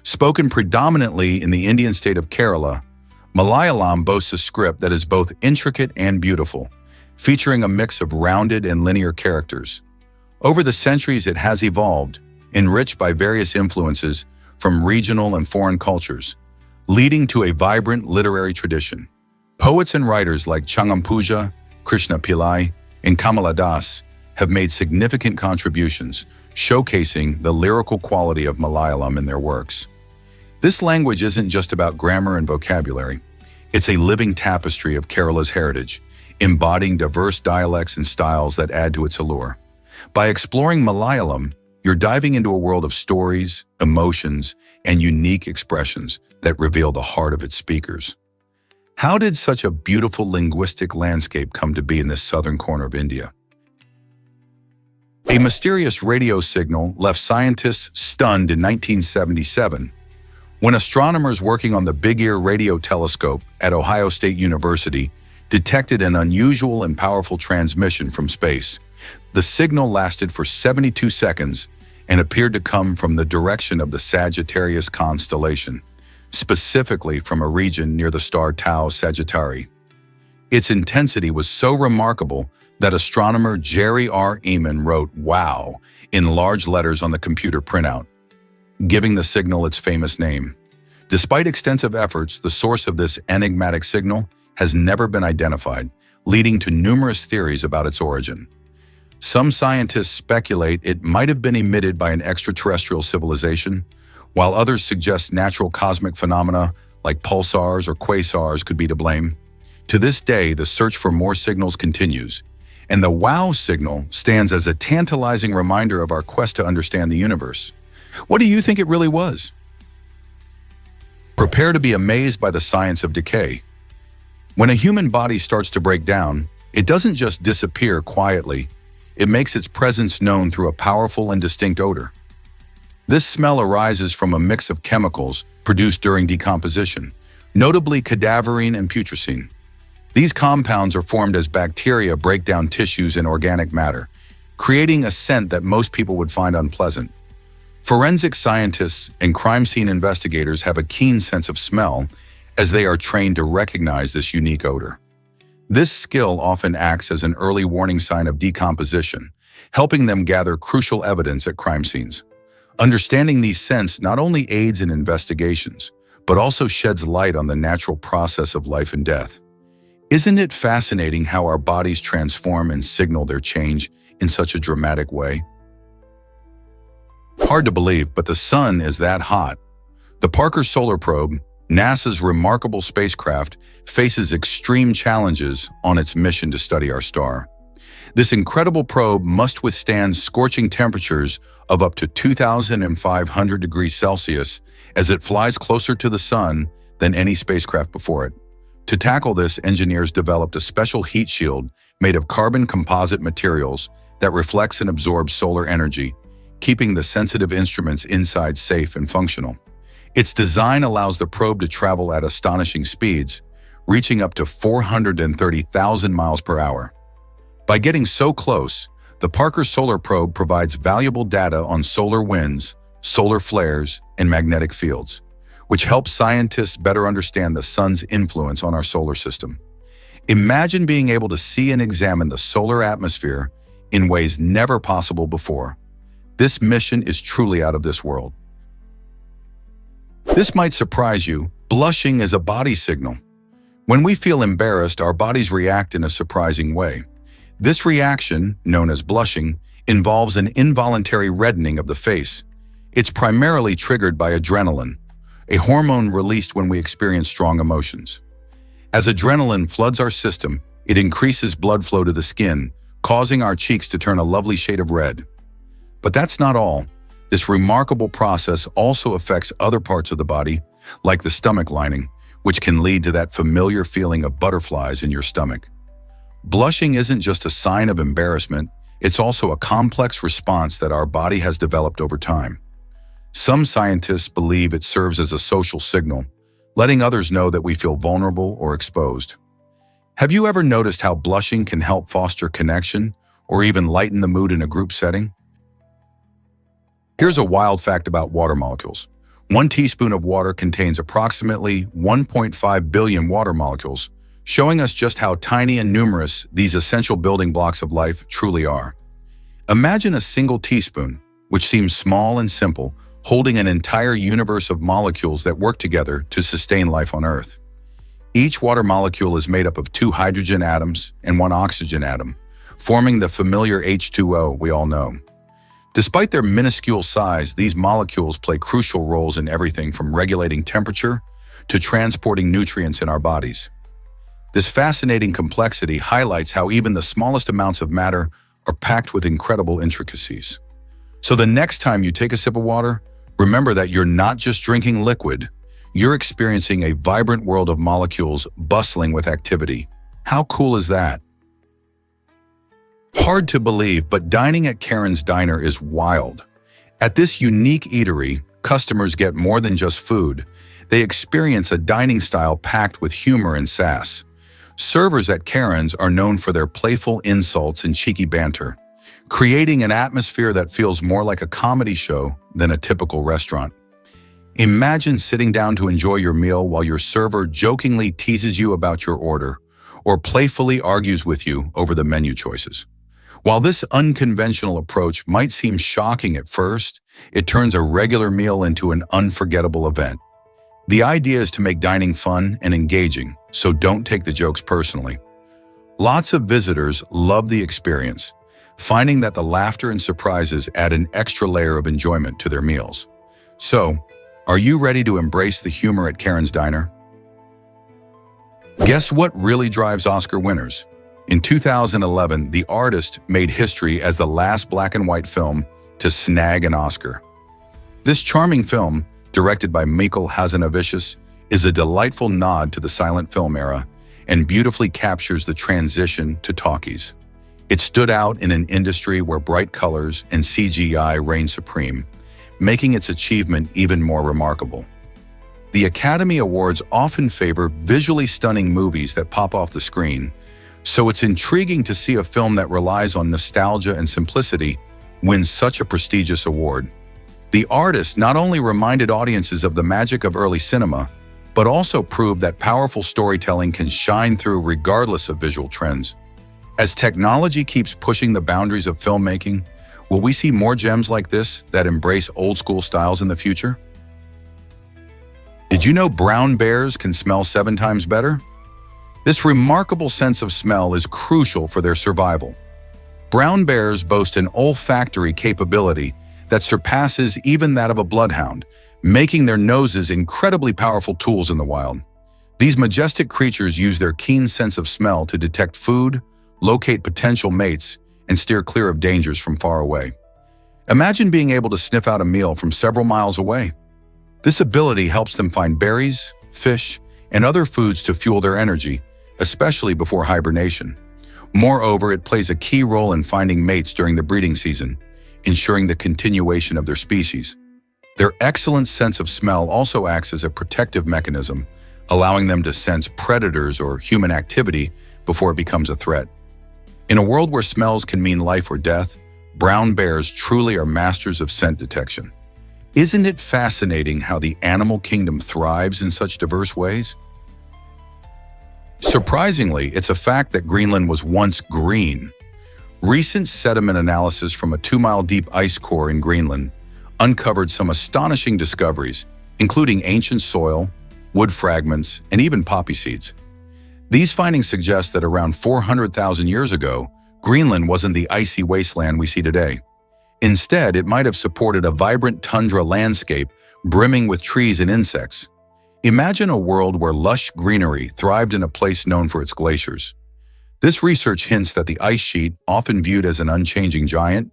Spoken predominantly in the Indian state of Kerala, Malayalam boasts a script that is both intricate and beautiful, featuring a mix of rounded and linear characters. Over the centuries, it has evolved, enriched by various influences from regional and foreign cultures, leading to a vibrant literary tradition. Poets and writers like Changampuja, Krishna Pillai, and Kamala Das have made significant contributions, showcasing the lyrical quality of Malayalam in their works. This language isn't just about grammar and vocabulary. It's a living tapestry of Kerala's heritage, embodying diverse dialects and styles that add to its allure. By exploring Malayalam, you're diving into a world of stories, emotions, and unique expressions that reveal the heart of its speakers. How did such a beautiful linguistic landscape come to be in this southern corner of India? A mysterious radio signal left scientists stunned in 1977 when astronomers working on the Big Ear radio telescope at Ohio State University detected an unusual and powerful transmission from space. The signal lasted for 72 seconds and appeared to come from the direction of the Sagittarius constellation, specifically from a region near the star Tau Sagittarii. Its intensity was so remarkable that astronomer Jerry R. Eman wrote "Wow" in large letters on the computer printout, giving the signal its famous name. Despite extensive efforts, the source of this enigmatic signal has never been identified, leading to numerous theories about its origin. Some scientists speculate it might have been emitted by an extraterrestrial civilization, while others suggest natural cosmic phenomena like pulsars or quasars could be to blame. To this day, the search for more signals continues, and the WOW signal stands as a tantalizing reminder of our quest to understand the universe. What do you think it really was? Prepare to be amazed by the science of decay. When a human body starts to break down, it doesn't just disappear quietly. It makes its presence known through a powerful and distinct odor. This smell arises from a mix of chemicals produced during decomposition, notably cadaverine and putrescine. These compounds are formed as bacteria break down tissues and organic matter, creating a scent that most people would find unpleasant. Forensic scientists and crime scene investigators have a keen sense of smell as they are trained to recognize this unique odor. This skill often acts as an early warning sign of decomposition, helping them gather crucial evidence at crime scenes. Understanding these scents not only aids in investigations, but also sheds light on the natural process of life and death. Isn't it fascinating how our bodies transform and signal their change in such a dramatic way? Hard to believe, but the sun is that hot. The Parker Solar Probe, NASA's remarkable spacecraft, faces extreme challenges on its mission to study our star. This incredible probe must withstand scorching temperatures of up to 2,500 degrees Celsius as it flies closer to the sun than any spacecraft before it. To tackle this, engineers developed a special heat shield made of carbon composite materials that reflects and absorbs solar energy, keeping the sensitive instruments inside safe and functional. Its design allows the probe to travel at astonishing speeds, reaching up to 430,000 miles per hour. By getting so close, the Parker Solar Probe provides valuable data on solar winds, solar flares, and magnetic fields, which helps scientists better understand the sun's influence on our solar system. Imagine being able to see and examine the solar atmosphere in ways never possible before. This mission is truly out of this world. This might surprise you. Blushing is a body signal. When we feel embarrassed, our bodies react in a surprising way. This reaction, known as blushing, involves an involuntary reddening of the face. It's primarily triggered by adrenaline, a hormone released when we experience strong emotions. As adrenaline floods our system, it increases blood flow to the skin, causing our cheeks to turn a lovely shade of red. But that's not all. This remarkable process also affects other parts of the body, like the stomach lining, which can lead to that familiar feeling of butterflies in your stomach. Blushing isn't just a sign of embarrassment, it's also a complex response that our body has developed over time. Some scientists believe it serves as a social signal, letting others know that we feel vulnerable or exposed. Have you ever noticed how blushing can help foster connection or even lighten the mood in a group setting? Here's a wild fact about water molecules. 1 teaspoon of water contains approximately 1.5 billion water molecules, showing us just how tiny and numerous these essential building blocks of life truly are. Imagine a single teaspoon, which seems small and simple, holding an entire universe of molecules that work together to sustain life on Earth. Each water molecule is made up of 2 hydrogen atoms and 1 oxygen atom, forming the familiar H2O we all know. Despite their minuscule size, these molecules play crucial roles in everything from regulating temperature to transporting nutrients in our bodies. This fascinating complexity highlights how even the smallest amounts of matter are packed with incredible intricacies. So the next time you take a sip of water, remember that you're not just drinking liquid, you're experiencing a vibrant world of molecules bustling with activity. How cool is that? Hard to believe, but dining at Karen's Diner is wild. At this unique eatery, customers get more than just food. They experience a dining style packed with humor and sass. Servers at Karen's are known for their playful insults and cheeky banter, creating an atmosphere that feels more like a comedy show than a typical restaurant. Imagine sitting down to enjoy your meal while your server jokingly teases you about your order, or playfully argues with you over the menu choices. While this unconventional approach might seem shocking at first, it turns a regular meal into an unforgettable event. The idea is to make dining fun and engaging, so don't take the jokes personally. Lots of visitors love the experience, finding that the laughter and surprises add an extra layer of enjoyment to their meals. So, are you ready to embrace the humor at Karen's Diner? Guess what really drives Oscar winners? In 2011, The Artist made history as the last black and white film to snag an Oscar. This charming film, directed by Michael Hazanavicius, is a delightful nod to the silent film era and beautifully captures the transition to talkies. It stood out in an industry where bright colors and CGI reigned supreme, making its achievement even more remarkable. The Academy Awards often favor visually stunning movies that pop off the screen, so it's intriguing to see a film that relies on nostalgia and simplicity win such a prestigious award. The Artist not only reminded audiences of the magic of early cinema, but also proved that powerful storytelling can shine through regardless of visual trends. As technology keeps pushing the boundaries of filmmaking, will we see more gems like this that embrace old-school styles in the future? Did you know brown bears can smell 7 times better? This remarkable sense of smell is crucial for their survival. Brown bears boast an olfactory capability that surpasses even that of a bloodhound, making their noses incredibly powerful tools in the wild. These majestic creatures use their keen sense of smell to detect food, locate potential mates, and steer clear of dangers from far away. Imagine being able to sniff out a meal from several miles away. This ability helps them find berries, fish, and other foods to fuel their energy, especially before hibernation. Moreover, it plays a key role in finding mates during the breeding season, ensuring the continuation of their species. Their excellent sense of smell also acts as a protective mechanism, allowing them to sense predators or human activity before it becomes a threat. In a world where smells can mean life or death, brown bears truly are masters of scent detection. Isn't it fascinating how the animal kingdom thrives in such diverse ways? Surprisingly, it's a fact that Greenland was once green. Recent sediment analysis from a 2-mile-deep ice core in Greenland uncovered some astonishing discoveries, including ancient soil, wood fragments, and even poppy seeds. These findings suggest that around 400,000 years ago, Greenland wasn't the icy wasteland we see today. Instead, it might have supported a vibrant tundra landscape brimming with trees and insects. Imagine a world where lush greenery thrived in a place known for its glaciers. This research hints that the ice sheet, often viewed as an unchanging giant,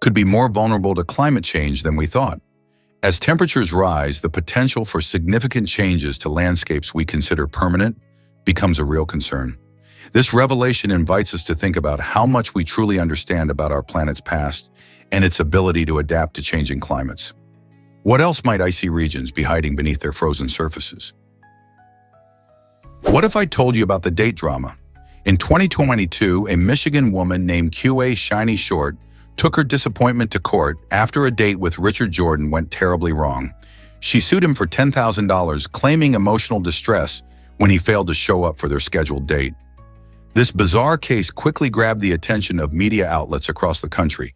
could be more vulnerable to climate change than we thought. As temperatures rise, the potential for significant changes to landscapes we consider permanent becomes a real concern. This revelation invites us to think about how much we truly understand about our planet's past and its ability to adapt to changing climates. What else might icy regions be hiding beneath their frozen surfaces? What if I told you about the date drama? In 2022, a Michigan woman named Q.A. Shiny Short took her disappointment to court after a date with Richard Jordan went terribly wrong. She sued him for $10,000, claiming emotional distress when he failed to show up for their scheduled date. This bizarre case quickly grabbed the attention of media outlets across the country,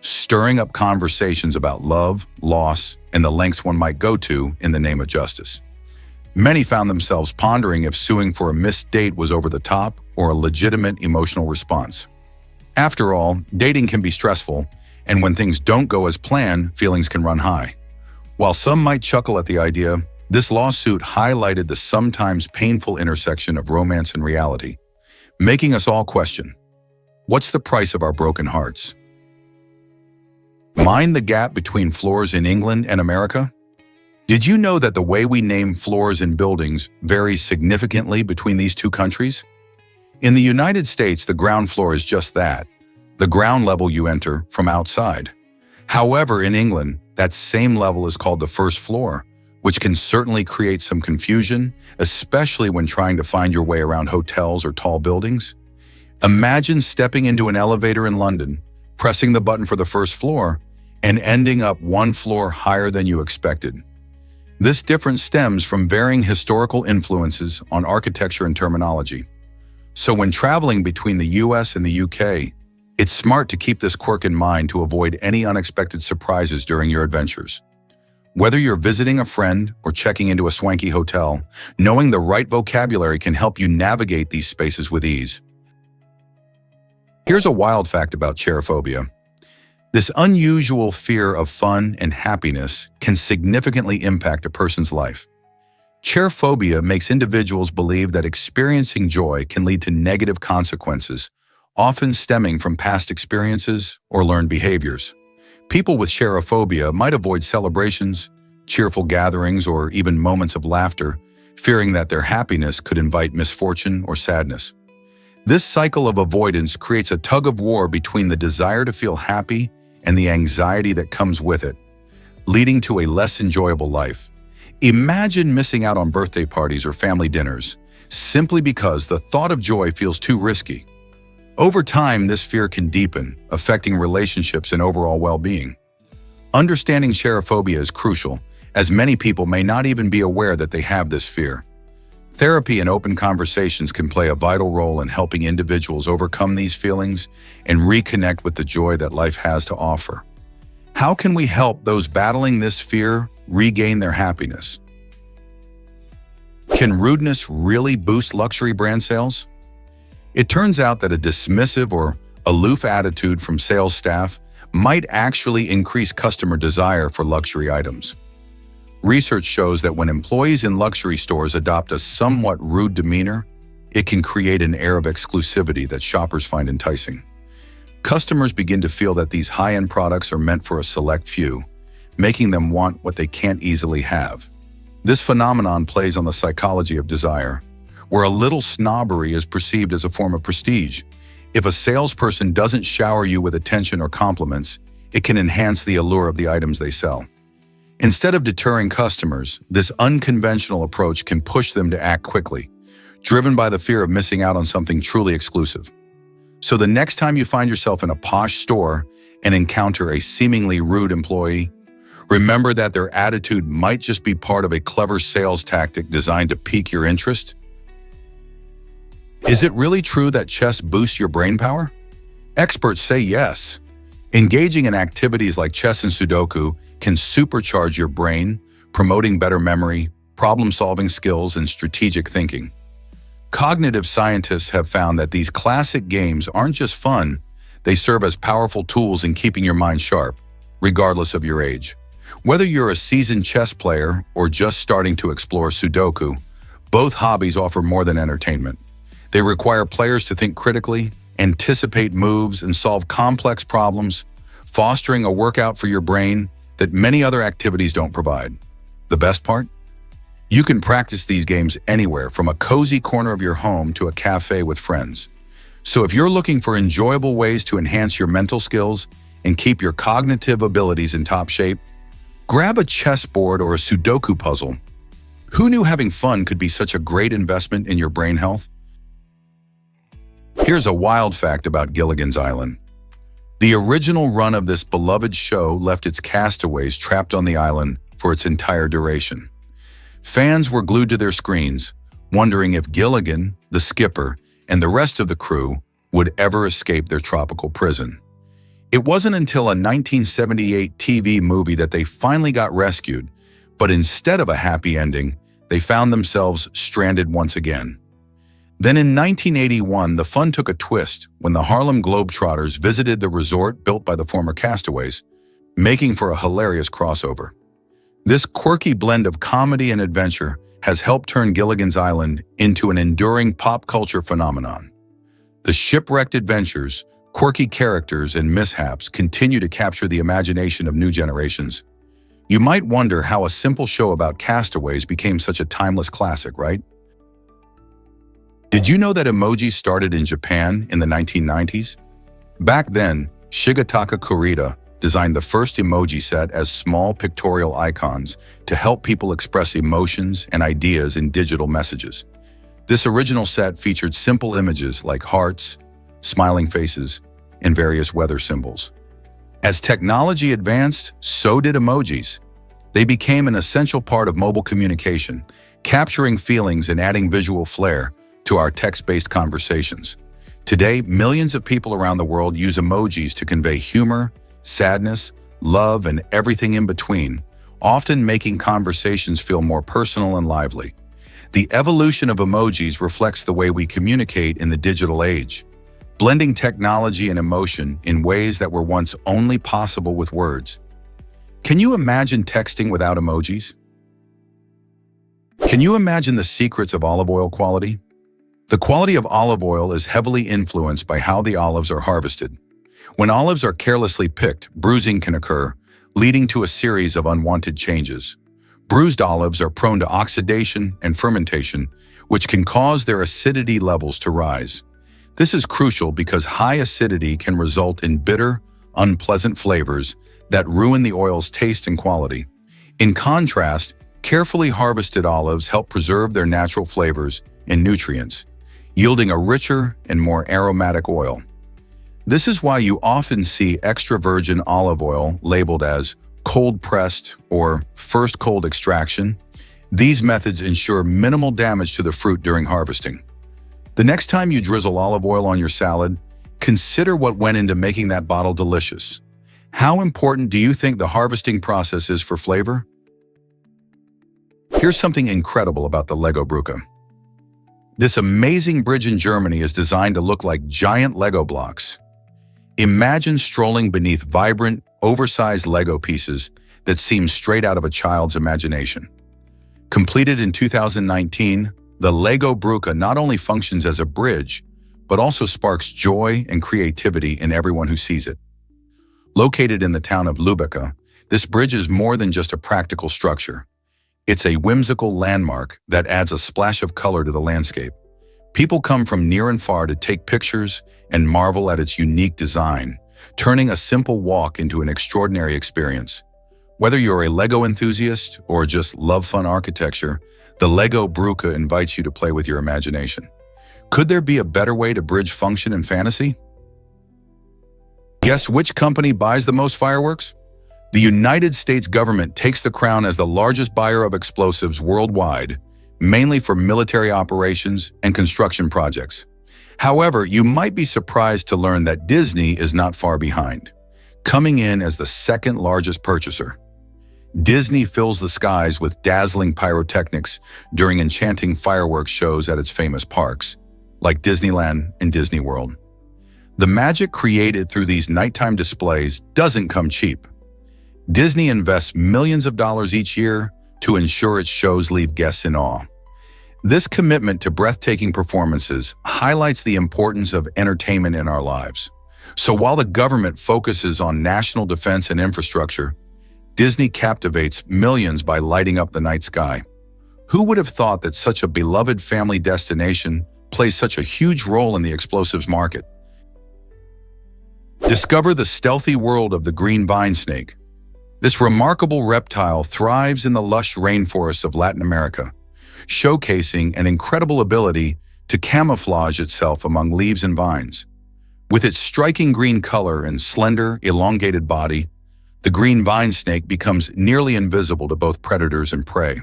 stirring up conversations about love, loss, and the lengths one might go to in the name of justice. Many found themselves pondering if suing for a missed date was over the top or a legitimate emotional response. After all, dating can be stressful, and when things don't go as planned, feelings can run high. While some might chuckle at the idea, this lawsuit highlighted the sometimes painful intersection of romance and reality, making us all question, what's the price of our broken hearts? Mind the gap between floors in England and America? Did you know that the way we name floors in buildings varies significantly between these two countries? In the United States, the ground floor is just that, the ground level you enter from outside. However, in England, that same level is called the first floor, which can certainly create some confusion, especially when trying to find your way around hotels or tall buildings. Imagine stepping into an elevator in London, pressing the button for the first floor, and ending up one floor higher than you expected. This difference stems from varying historical influences on architecture and terminology. So when traveling between the US and the UK, it's smart to keep this quirk in mind to avoid any unexpected surprises during your adventures. Whether you're visiting a friend or checking into a swanky hotel, knowing the right vocabulary can help you navigate these spaces with ease. Here's a wild fact about cherophobia. This unusual fear of fun and happiness can significantly impact a person's life. Cherophobia makes individuals believe that experiencing joy can lead to negative consequences, often stemming from past experiences or learned behaviors. People with cherophobia might avoid celebrations, cheerful gatherings, or even moments of laughter, fearing that their happiness could invite misfortune or sadness. This cycle of avoidance creates a tug-of-war between the desire to feel happy and the anxiety that comes with it, leading to a less enjoyable life. Imagine missing out on birthday parties or family dinners, simply because the thought of joy feels too risky. Over time, this fear can deepen, affecting relationships and overall well-being. Understanding cherophobia is crucial, as many people may not even be aware that they have this fear. Therapy and open conversations can play a vital role in helping individuals overcome these feelings and reconnect with the joy that life has to offer. How can we help those battling this fear regain their happiness? Can rudeness really boost luxury brand sales? It turns out that a dismissive or aloof attitude from sales staff might actually increase customer desire for luxury items. Research shows that when employees in luxury stores adopt a somewhat rude demeanor, it can create an air of exclusivity that shoppers find enticing. Customers begin to feel that these high-end products are meant for a select few, making them want what they can't easily have. This phenomenon plays on the psychology of desire, where a little snobbery is perceived as a form of prestige. If a salesperson doesn't shower you with attention or compliments, it can enhance the allure of the items they sell. Instead of deterring customers, this unconventional approach can push them to act quickly, driven by the fear of missing out on something truly exclusive. So the next time you find yourself in a posh store and encounter a seemingly rude employee, remember that their attitude might just be part of a clever sales tactic designed to pique your interest. Is it really true that chess boosts your brain power? Experts say yes. Engaging in activities like chess and Sudoku can supercharge your brain, promoting better memory, problem-solving skills, and strategic thinking. Cognitive scientists have found that these classic games aren't just fun, they serve as powerful tools in keeping your mind sharp, regardless of your age. Whether you're a seasoned chess player or just starting to explore Sudoku, both hobbies offer more than entertainment. They require players to think critically, anticipate moves, and solve complex problems, fostering a workout for your brain that many other activities don't provide. The best part? You can practice these games anywhere, from a cozy corner of your home to a cafe with friends. So if you're looking for enjoyable ways to enhance your mental skills and keep your cognitive abilities in top shape, grab a chessboard or a Sudoku puzzle. Who knew having fun could be such a great investment in your brain health? Here's a wild fact about Gilligan's Island. The original run of this beloved show left its castaways trapped on the island for its entire duration. Fans were glued to their screens, wondering if Gilligan, the skipper, and the rest of the crew would ever escape their tropical prison. It wasn't until a 1978 TV movie that they finally got rescued, but instead of a happy ending, they found themselves stranded once again. Then in 1981, the fun took a twist when the Harlem Globetrotters visited the resort built by the former castaways, making for a hilarious crossover. This quirky blend of comedy and adventure has helped turn Gilligan's Island into an enduring pop culture phenomenon. The shipwrecked adventures, quirky characters, and mishaps continue to capture the imagination of new generations. You might wonder how a simple show about castaways became such a timeless classic, right? Did you know that emojis started in Japan in the 1990s? Back then, Shigetaka Kurita designed the first emoji set as small pictorial icons to help people express emotions and ideas in digital messages. This original set featured simple images like hearts, smiling faces, and various weather symbols. As technology advanced, so did emojis. They became an essential part of mobile communication, capturing feelings and adding visual flair to our text-based conversations. Today, millions of people around the world use emojis to convey humor, sadness, love, and everything in between, often making conversations feel more personal and lively. The evolution of emojis reflects the way we communicate in the digital age, blending technology and emotion in ways that were once only possible with words. Can you imagine texting without emojis? Can you imagine the secrets of olive oil quality? The quality of olive oil is heavily influenced by how the olives are harvested. When olives are carelessly picked, bruising can occur, leading to a series of unwanted changes. Bruised olives are prone to oxidation and fermentation, which can cause their acidity levels to rise. This is crucial because high acidity can result in bitter, unpleasant flavors that ruin the oil's taste and quality. In contrast, carefully harvested olives help preserve their natural flavors and nutrients, yielding a richer and more aromatic oil. This is why you often see extra virgin olive oil labeled as cold-pressed or first cold extraction. These methods ensure minimal damage to the fruit during harvesting. The next time you drizzle olive oil on your salad, consider what went into making that bottle delicious. How important do you think the harvesting process is for flavor? Here's something incredible about the Lego Brücke. This amazing bridge in Germany is designed to look like giant Lego blocks. Imagine strolling beneath vibrant, oversized Lego pieces that seem straight out of a child's imagination. Completed in 2019, the Lego Brücke not only functions as a bridge, but also sparks joy and creativity in everyone who sees it. Located in the town of Lübeck, this bridge is more than just a practical structure. It's a whimsical landmark that adds a splash of color to the landscape. People come from near and far to take pictures and marvel at its unique design, turning a simple walk into an extraordinary experience. Whether you're a Lego enthusiast or just love fun architecture, the Lego Brücke invites you to play with your imagination. Could there be a better way to bridge function and fantasy? Guess which company buys the most fireworks? The United States government takes the crown as the largest buyer of explosives worldwide, mainly for military operations and construction projects. However, you might be surprised to learn that Disney is not far behind, coming in as the second largest purchaser. Disney fills the skies with dazzling pyrotechnics during enchanting fireworks shows at its famous parks, like Disneyland and Disney World. The magic created through these nighttime displays doesn't come cheap. Disney invests millions of dollars each year to ensure its shows leave guests in awe. This commitment to breathtaking performances highlights the importance of entertainment in our lives. So while the government focuses on national defense and infrastructure, Disney captivates millions by lighting up the night sky. Who would have thought that such a beloved family destination plays such a huge role in the explosives market? Discover the stealthy world of the green vine snake. This remarkable reptile thrives in the lush rainforests of Latin America, showcasing an incredible ability to camouflage itself among leaves and vines. With its striking green color and slender, elongated body, the green vine snake becomes nearly invisible to both predators and prey.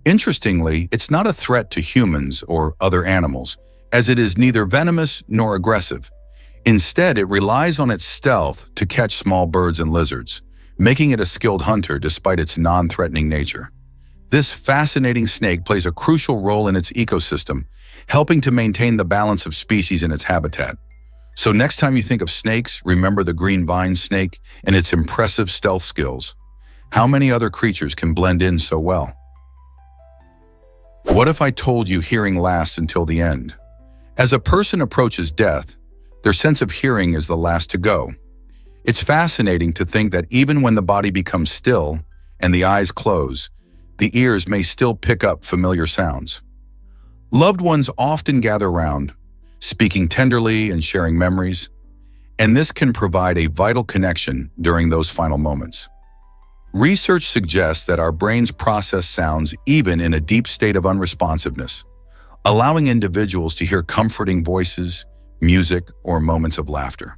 Interestingly, it's not a threat to humans or other animals, as it is neither venomous nor aggressive. Instead, it relies on its stealth to catch small birds and lizards, making it a skilled hunter despite its non-threatening nature. This fascinating snake plays a crucial role in its ecosystem, helping to maintain the balance of species in its habitat. So next time you think of snakes, remember the green vine snake and its impressive stealth skills. How many other creatures can blend in so well? What if I told you hearing lasts until the end? As a person approaches death, their sense of hearing is the last to go. It's fascinating to think that even when the body becomes still and the eyes close, the ears may still pick up familiar sounds. Loved ones often gather around, speaking tenderly and sharing memories, and this can provide a vital connection during those final moments. Research suggests that our brains process sounds even in a deep state of unresponsiveness, allowing individuals to hear comforting voices, music, or moments of laughter.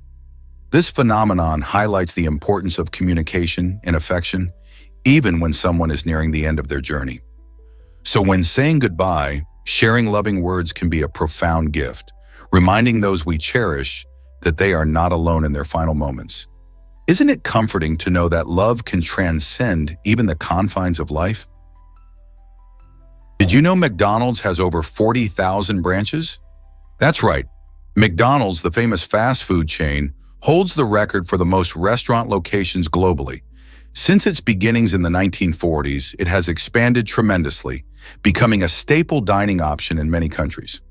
This phenomenon highlights the importance of communication and affection, even when someone is nearing the end of their journey. So when saying goodbye, Sharing loving words can be a profound gift, reminding those we cherish that they are not alone in their final moments. Isn't it comforting to know that love can transcend even the confines of life? Did you know McDonald's has over 40,000 branches? That's right. McDonald's, the famous fast food chain, holds the record for the most restaurant locations globally. Since its beginnings in the 1940s, it has expanded tremendously, becoming a staple dining option in many countries.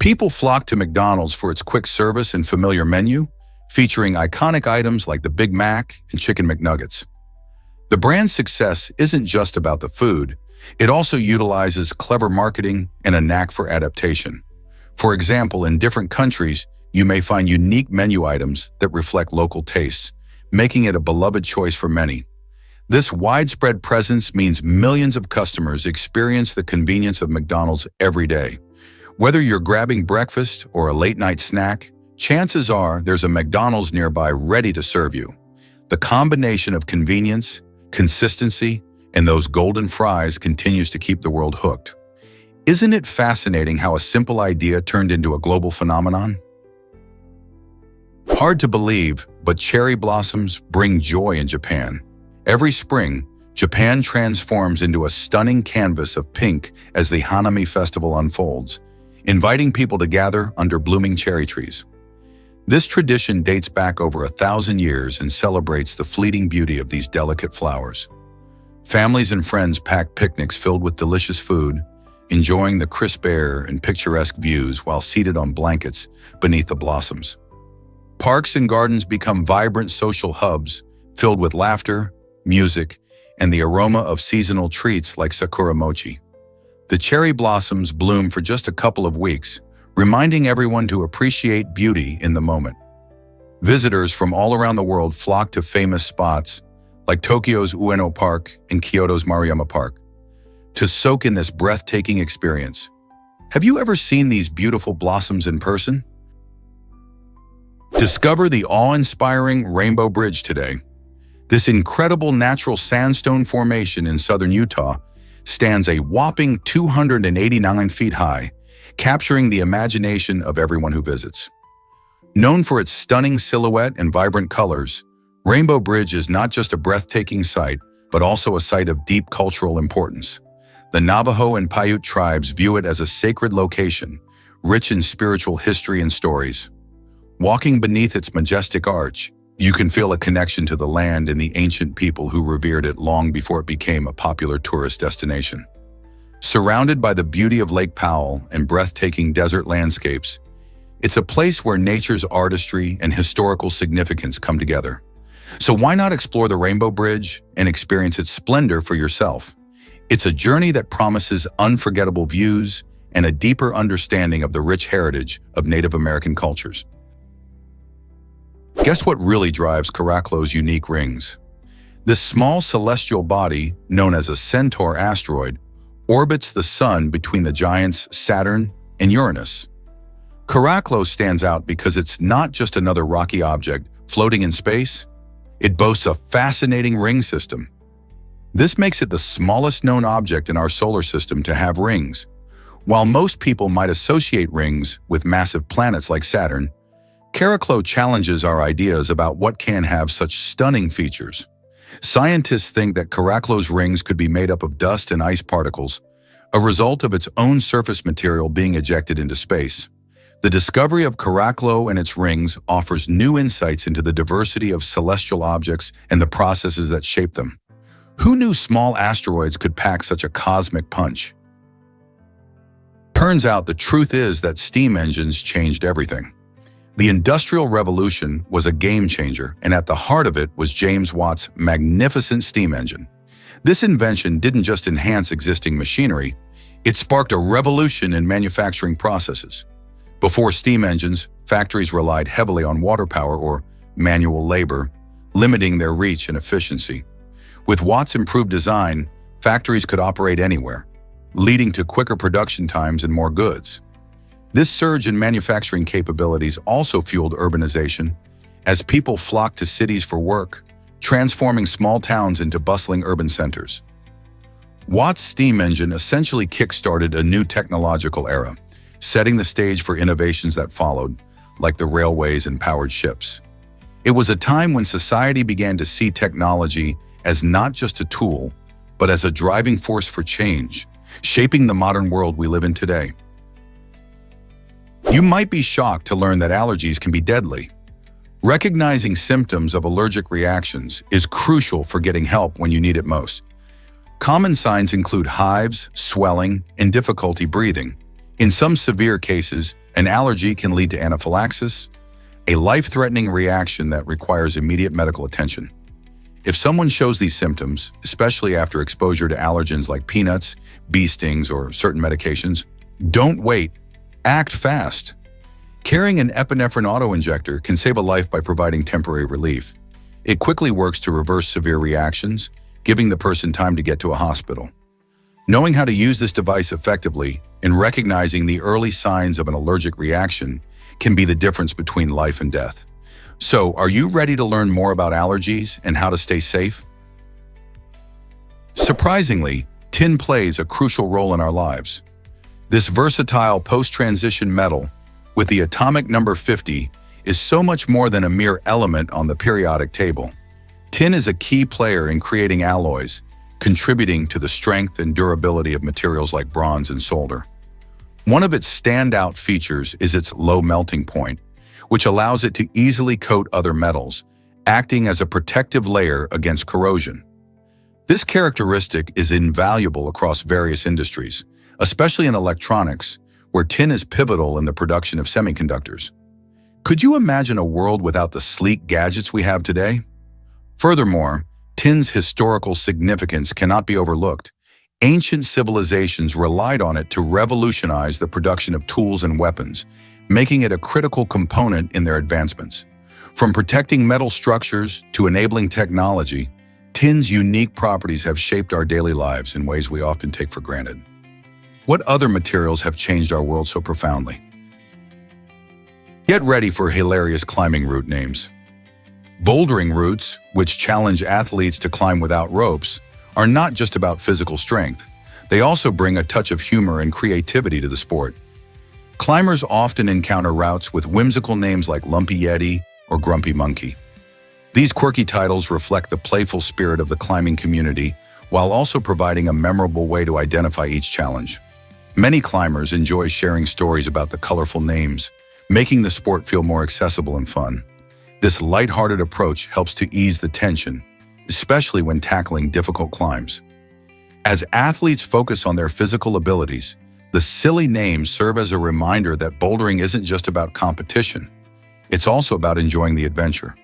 People flock to McDonald's for its quick service and familiar menu, featuring iconic items like the Big Mac and Chicken McNuggets. The brand's success isn't just about the food, it also utilizes clever marketing and a knack for adaptation. For example, in different countries, you may find unique menu items that reflect local tastes, making it a beloved choice for many. This widespread presence means millions of customers experience the convenience of McDonald's every day. Whether you're grabbing breakfast or a late-night snack, chances are there's a McDonald's nearby ready to serve you. The combination of convenience, consistency, and those golden fries continues to keep the world hooked. Isn't it fascinating how a simple idea turned into a global phenomenon? Hard to believe, but cherry blossoms bring joy in Japan. Every spring, Japan transforms into a stunning canvas of pink as the Hanami Festival unfolds, inviting people to gather under blooming cherry trees. This tradition dates back over 1,000 years and celebrates the fleeting beauty of these delicate flowers. Families and friends pack picnics filled with delicious food, enjoying the crisp air and picturesque views while seated on blankets beneath the blossoms. Parks and gardens become vibrant social hubs filled with laughter, music, and the aroma of seasonal treats like sakura mochi. The cherry blossoms bloom for just a couple of weeks, reminding everyone to appreciate beauty in the moment. Visitors from all around the world flock to famous spots like Tokyo's Ueno Park and Kyoto's Maruyama Park to soak in this breathtaking experience. Have you ever seen these beautiful blossoms in person? Discover the awe-inspiring Rainbow Bridge today. This incredible natural sandstone formation in southern Utah stands a whopping 289 feet high, capturing the imagination of everyone who visits. Known for its stunning silhouette and vibrant colors, Rainbow Bridge is not just a breathtaking sight, but also a site of deep cultural importance. The Navajo and Paiute tribes view it as a sacred location, rich in spiritual history and stories. Walking beneath its majestic arch, you can feel a connection to the land and the ancient people who revered it long before it became a popular tourist destination. Surrounded by the beauty of Lake Powell and breathtaking desert landscapes, it's a place where nature's artistry and historical significance come together. So why not explore the Rainbow Bridge and experience its splendor for yourself? It's a journey that promises unforgettable views and a deeper understanding of the rich heritage of Native American cultures. Guess what really drives Caracclo's unique rings? This small celestial body, known as a Centaur asteroid, orbits the Sun between the giants Saturn and Uranus. Caracclo stands out because it's not just another rocky object floating in space. It boasts a fascinating ring system. This makes it the smallest known object in our solar system to have rings. While most people might associate rings with massive planets like Saturn, Caracclo challenges our ideas about what can have such stunning features. Scientists think that Caracclo's rings could be made up of dust and ice particles, a result of its own surface material being ejected into space. The discovery of Caracclo and its rings offers new insights into the diversity of celestial objects and the processes that shape them. Who knew small asteroids could pack such a cosmic punch? Turns out the truth is that steam engines changed everything. The Industrial Revolution was a game changer, and at the heart of it was James Watt's magnificent steam engine. This invention didn't just enhance existing machinery, it sparked a revolution in manufacturing processes. Before steam engines, factories relied heavily on water power or manual labor, limiting their reach and efficiency. With Watt's improved design, factories could operate anywhere, leading to quicker production times and more goods. This surge in manufacturing capabilities also fueled urbanization, as people flocked to cities for work, transforming small towns into bustling urban centers. Watt's steam engine essentially kick-started a new technological era, setting the stage for innovations that followed, like the railways and powered ships. It was a time when society began to see technology as not just a tool, but as a driving force for change, shaping the modern world we live in today. You might be shocked to learn that allergies can be deadly. Recognizing symptoms of allergic reactions is crucial for getting help when you need it most. Common signs include hives, swelling, and difficulty breathing. In some severe cases, an allergy can lead to anaphylaxis, a life-threatening reaction that requires immediate medical attention. If someone shows these symptoms, especially after exposure to allergens like peanuts, bee stings, or certain medications, don't wait. Act fast. Carrying an epinephrine auto-injector can save a life by providing temporary relief. It quickly works to reverse severe reactions, giving the person time to get to a hospital. Knowing how to use this device effectively and recognizing the early signs of an allergic reaction can be the difference between life and death. So, are you ready to learn more about allergies and how to stay safe? Surprisingly, tin plays a crucial role in our lives. This versatile post-transition metal, with the atomic number 50, is so much more than a mere element on the periodic table. Tin is a key player in creating alloys, contributing to the strength and durability of materials like bronze and solder. One of its standout features is its low melting point, which allows it to easily coat other metals, acting as a protective layer against corrosion. This characteristic is invaluable across various industries, especially in electronics, where tin is pivotal in the production of semiconductors. Could you imagine a world without the sleek gadgets we have today? Furthermore, tin's historical significance cannot be overlooked. Ancient civilizations relied on it to revolutionize the production of tools and weapons, making it a critical component in their advancements. From protecting metal structures to enabling technology, tin's unique properties have shaped our daily lives in ways we often take for granted. What other materials have changed our world so profoundly? Get ready for hilarious climbing route names. Bouldering routes, which challenge athletes to climb without ropes, are not just about physical strength. They also bring a touch of humor and creativity to the sport. Climbers often encounter routes with whimsical names like Lumpy Yeti or Grumpy Monkey. These quirky titles reflect the playful spirit of the climbing community, while also providing a memorable way to identify each challenge. Many climbers enjoy sharing stories about the colorful names, making the sport feel more accessible and fun. This lighthearted approach helps to ease the tension, especially when tackling difficult climbs. As athletes focus on their physical abilities, the silly names serve as a reminder that bouldering isn't just about competition. It's also about enjoying the adventure.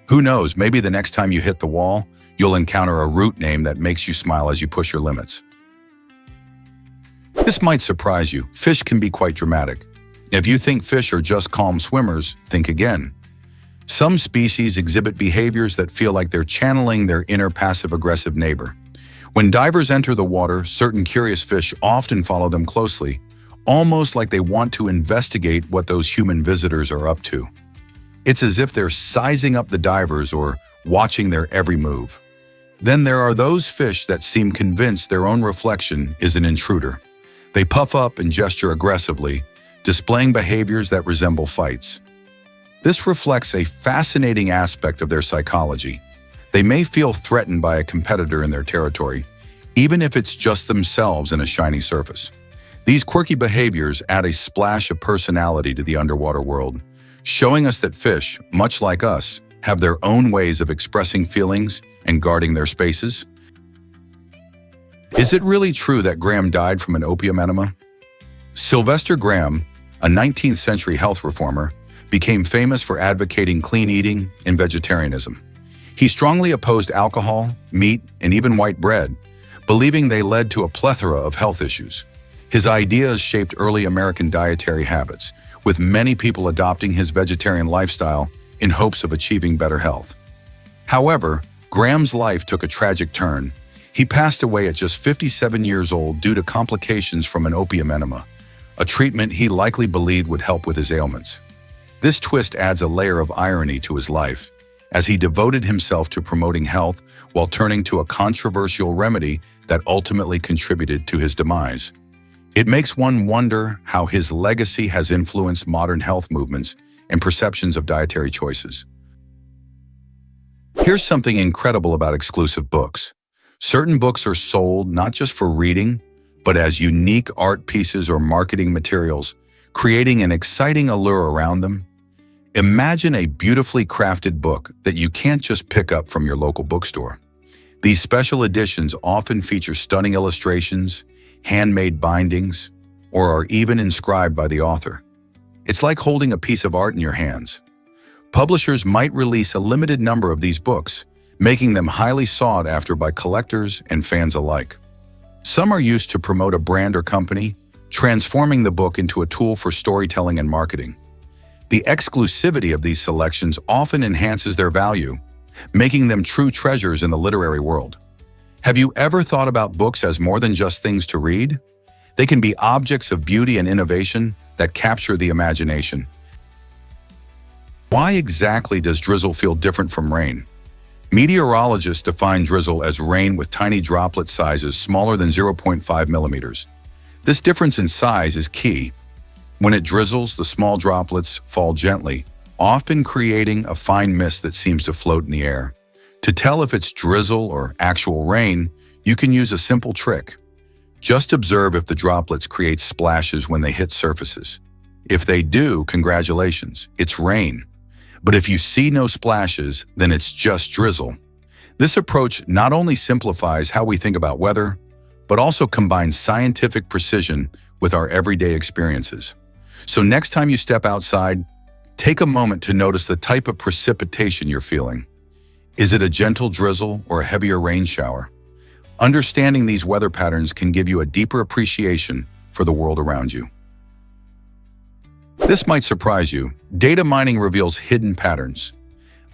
Who knows, maybe the next time you hit the wall, you'll encounter a route name that makes you smile as you push your limits. This might surprise you. Fish can be quite dramatic. If you think fish are just calm swimmers, think again. Some species exhibit behaviors that feel like they're channeling their inner passive-aggressive neighbor. When divers enter the water, certain curious fish often follow them closely, almost like they want to investigate what those human visitors are up to. It's as if they're sizing up the divers or watching their every move. Then there are those fish that seem convinced their own reflection is an intruder. They puff up and gesture aggressively, displaying behaviors that resemble fights. This reflects a fascinating aspect of their psychology. They may feel threatened by a competitor in their territory, even if it's just themselves in a shiny surface. These quirky behaviors add a splash of personality to the underwater world, showing us that fish, much like us, have their own ways of expressing feelings and guarding their spaces. Is it really true that Graham died from an opium enema? Sylvester Graham, a 19th century health reformer, became famous for advocating clean eating and vegetarianism. He strongly opposed alcohol, meat, and even white bread, believing they led to a plethora of health issues. His ideas shaped early American dietary habits, with many people adopting his vegetarian lifestyle in hopes of achieving better health. However, Graham's life took a tragic turn. He passed away at just 57 years old due to complications from an opium enema, a treatment he likely believed would help with his ailments. This twist adds a layer of irony to his life, as he devoted himself to promoting health while turning to a controversial remedy that ultimately contributed to his demise. It makes one wonder how his legacy has influenced modern health movements and perceptions of dietary choices. Here's something incredible about exclusive books. Certain books are sold not just for reading, but as unique art pieces or marketing materials, creating an exciting allure around them. Imagine a beautifully crafted book that you can't just pick up from your local bookstore. These special editions often feature stunning illustrations, handmade bindings, or are even inscribed by the author. It's like holding a piece of art in your hands. Publishers might release a limited number of these books, making them highly sought after by collectors and fans alike. Some are used to promote a brand or company, transforming the book into a tool for storytelling and marketing. The exclusivity of these selections often enhances their value, making them true treasures in the literary world. Have you ever thought about books as more than just things to read? They can be objects of beauty and innovation that capture the imagination. Why exactly does drizzle feel different from rain? Meteorologists define drizzle as rain with tiny droplet sizes smaller than 0.5 millimeters. This difference in size is key. When it drizzles, the small droplets fall gently, often creating a fine mist that seems to float in the air. To tell if it's drizzle or actual rain, you can use a simple trick. Just observe if the droplets create splashes when they hit surfaces. If they do, congratulations, it's rain. But if you see no splashes, then it's just drizzle. This approach not only simplifies how we think about weather, but also combines scientific precision with our everyday experiences. So next time you step outside, take a moment to notice the type of precipitation you're feeling. Is it a gentle drizzle or a heavier rain shower? Understanding these weather patterns can give you a deeper appreciation for the world around you. This might surprise you. Data mining reveals hidden patterns.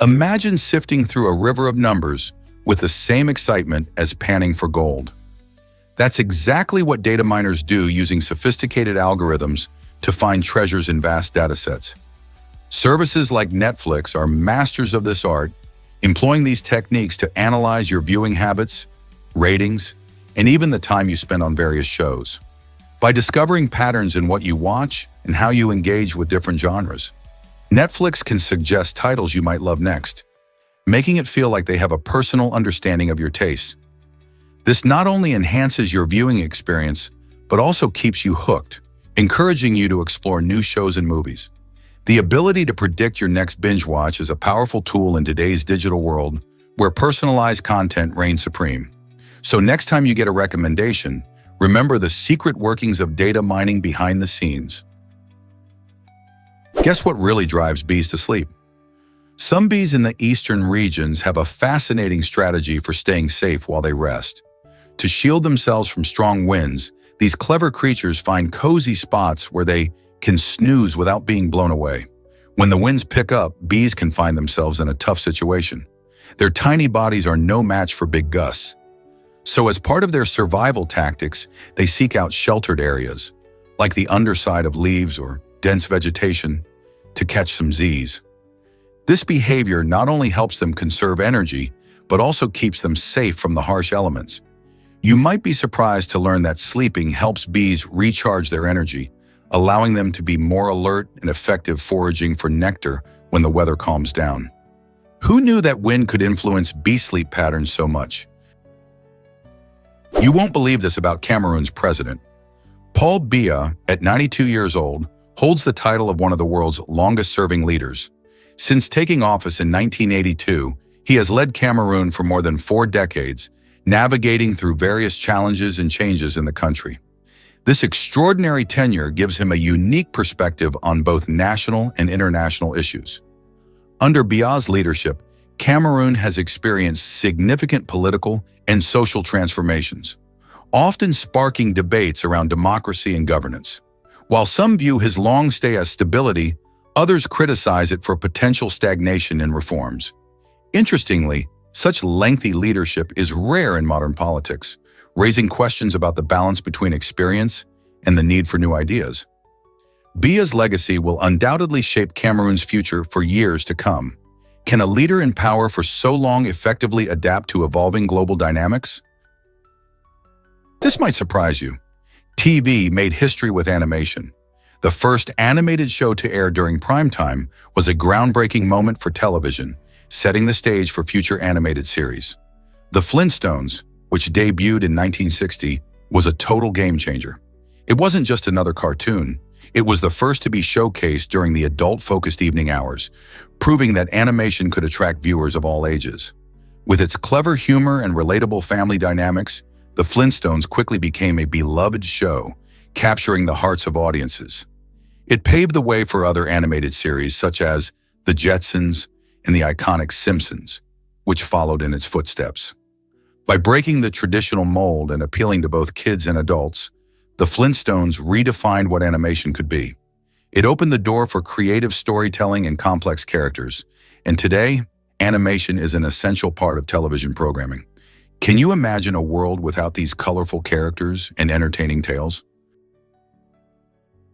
Imagine sifting through a river of numbers with the same excitement as panning for gold. That's exactly what data miners do, using sophisticated algorithms to find treasures in vast datasets. Services like Netflix are masters of this art, employing these techniques to analyze your viewing habits, ratings, and even the time you spend on various shows. By discovering patterns in what you watch and how you engage with different genres, Netflix can suggest titles you might love next, making it feel like they have a personal understanding of your tastes. This not only enhances your viewing experience, but also keeps you hooked, encouraging you to explore new shows and movies. The ability to predict your next binge watch is a powerful tool in today's digital world where personalized content reigns supreme. So next time you get a recommendation, remember the secret workings of data mining behind the scenes. Guess what really drives bees to sleep? Some bees in the eastern regions have a fascinating strategy for staying safe while they rest. To shield themselves from strong winds, these clever creatures find cozy spots where they can snooze without being blown away. When the winds pick up, bees can find themselves in a tough situation. Their tiny bodies are no match for big gusts. So as part of their survival tactics, they seek out sheltered areas, like the underside of leaves or dense vegetation, to catch some Z's. This behavior not only helps them conserve energy, but also keeps them safe from the harsh elements. You might be surprised to learn that sleeping helps bees recharge their energy, allowing them to be more alert and effective foraging for nectar when the weather calms down. Who knew that wind could influence bee sleep patterns so much? You won't believe this about Cameroon's president. Paul Biya, at 92 years old, holds the title of one of the world's longest-serving leaders. Since taking office in 1982, he has led Cameroon for more than 4 decades, navigating through various challenges and changes in the country. This extraordinary tenure gives him a unique perspective on both national and international issues. Under Biya's leadership, Cameroon has experienced significant political and social transformations, often sparking debates around democracy and governance. While some view his long stay as stability, others criticize it for potential stagnation in reforms. Interestingly, such lengthy leadership is rare in modern politics, raising questions about the balance between experience and the need for new ideas. Biya's legacy will undoubtedly shape Cameroon's future for years to come. Can a leader in power for so long effectively adapt to evolving global dynamics? This might surprise you. TV made history with animation. The first animated show to air during prime time was a groundbreaking moment for television, setting the stage for future animated series. The Flintstones, which debuted in 1960, was a total game changer. It wasn't just another cartoon. It was the first to be showcased during the adult-focused evening hours, proving that animation could attract viewers of all ages. With its clever humor and relatable family dynamics, The Flintstones quickly became a beloved show, capturing the hearts of audiences. It paved the way for other animated series such as The Jetsons and the iconic Simpsons, which followed in its footsteps. By breaking the traditional mold and appealing to both kids and adults, The Flintstones redefined what animation could be. It opened the door for creative storytelling and complex characters, and today, animation is an essential part of television programming. Can you imagine a world without these colorful characters and entertaining tales?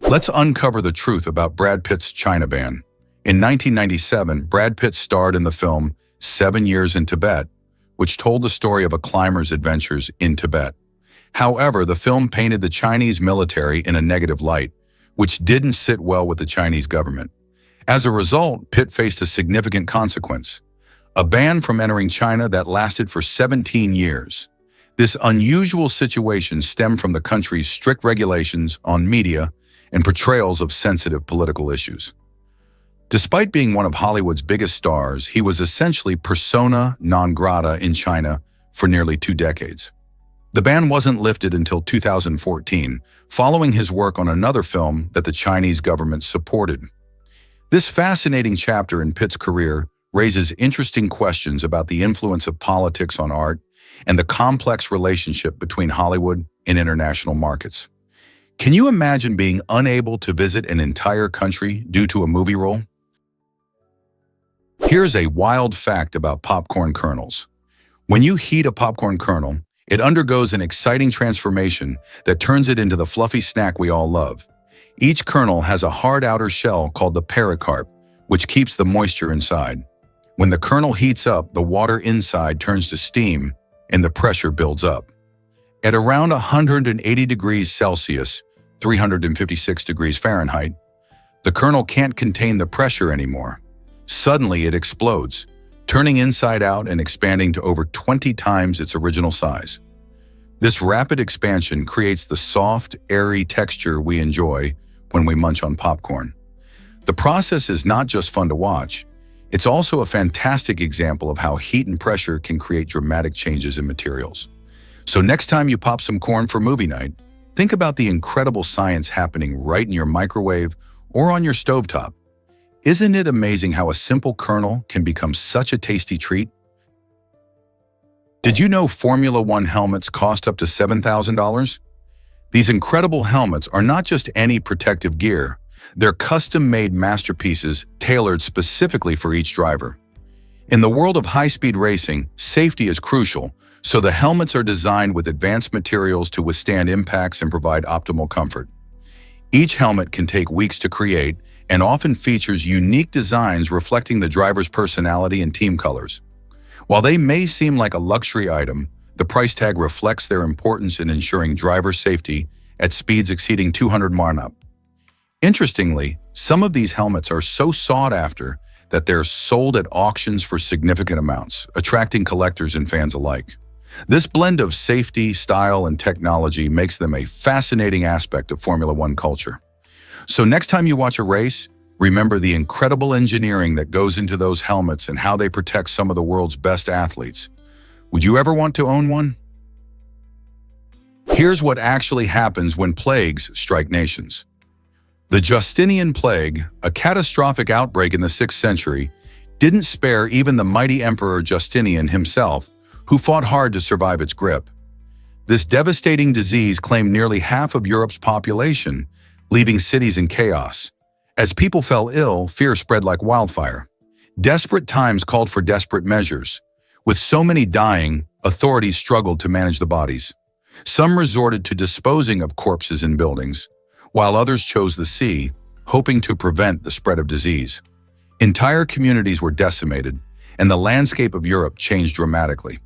Let's uncover the truth about Brad Pitt's China ban. In 1997, Brad Pitt starred in the film 7 Years in Tibet, which told the story of a climber's adventures in Tibet. However, the film painted the Chinese military in a negative light, which didn't sit well with the Chinese government. As a result, Pitt faced a significant consequence: a ban from entering China that lasted for 17 years. This unusual situation stemmed from the country's strict regulations on media and portrayals of sensitive political issues. Despite being one of Hollywood's biggest stars, he was essentially persona non grata in China for nearly 2 decades. The ban wasn't lifted until 2014, following his work on another film that the Chinese government supported. This fascinating chapter in Pitt's career raises interesting questions about the influence of politics on art and the complex relationship between Hollywood and international markets. Can you imagine being unable to visit an entire country due to a movie role? Here's a wild fact about popcorn kernels. When you heat a popcorn kernel, it undergoes an exciting transformation that turns it into the fluffy snack we all love. Each kernel has a hard outer shell called the pericarp, which keeps the moisture inside. When the kernel heats up, the water inside turns to steam and the pressure builds up. At around 180 degrees Celsius, 356 degrees Fahrenheit, the kernel can't contain the pressure anymore. Suddenly it explodes, turning inside out and expanding to over 20 times its original size. This rapid expansion creates the soft, airy texture we enjoy when we munch on popcorn. The process is not just fun to watch, it's also a fantastic example of how heat and pressure can create dramatic changes in materials. So next time you pop some corn for movie night, think about the incredible science happening right in your microwave or on your stovetop. Isn't it amazing how a simple kernel can become such a tasty treat? Did you know Formula One helmets cost up to $7,000? These incredible helmets are not just any protective gear. They're custom-made masterpieces tailored specifically for each driver. In the world of high-speed racing, safety is crucial, so the helmets are designed with advanced materials to withstand impacts and provide optimal comfort. Each helmet can take weeks to create and often features unique designs reflecting the driver's personality and team colors. While they may seem like a luxury item, the price tag reflects their importance in ensuring driver safety at speeds exceeding 200 mph. Interestingly, some of these helmets are so sought after that they're sold at auctions for significant amounts, attracting collectors and fans alike. This blend of safety, style, and technology makes them a fascinating aspect of Formula One culture. So next time you watch a race, remember the incredible engineering that goes into those helmets and how they protect some of the world's best athletes. Would you ever want to own one? Here's what actually happens when plagues strike nations. The Justinian plague, a catastrophic outbreak in the 6th century, didn't spare even the mighty Emperor Justinian himself, who fought hard to survive its grip. This devastating disease claimed nearly half of Europe's population, leaving cities in chaos. As people fell ill, fear spread like wildfire. Desperate times called for desperate measures. With so many dying, authorities struggled to manage the bodies. Some resorted to disposing of corpses in buildings, while others chose the sea, hoping to prevent the spread of disease. Entire communities were decimated, and the landscape of Europe changed dramatically.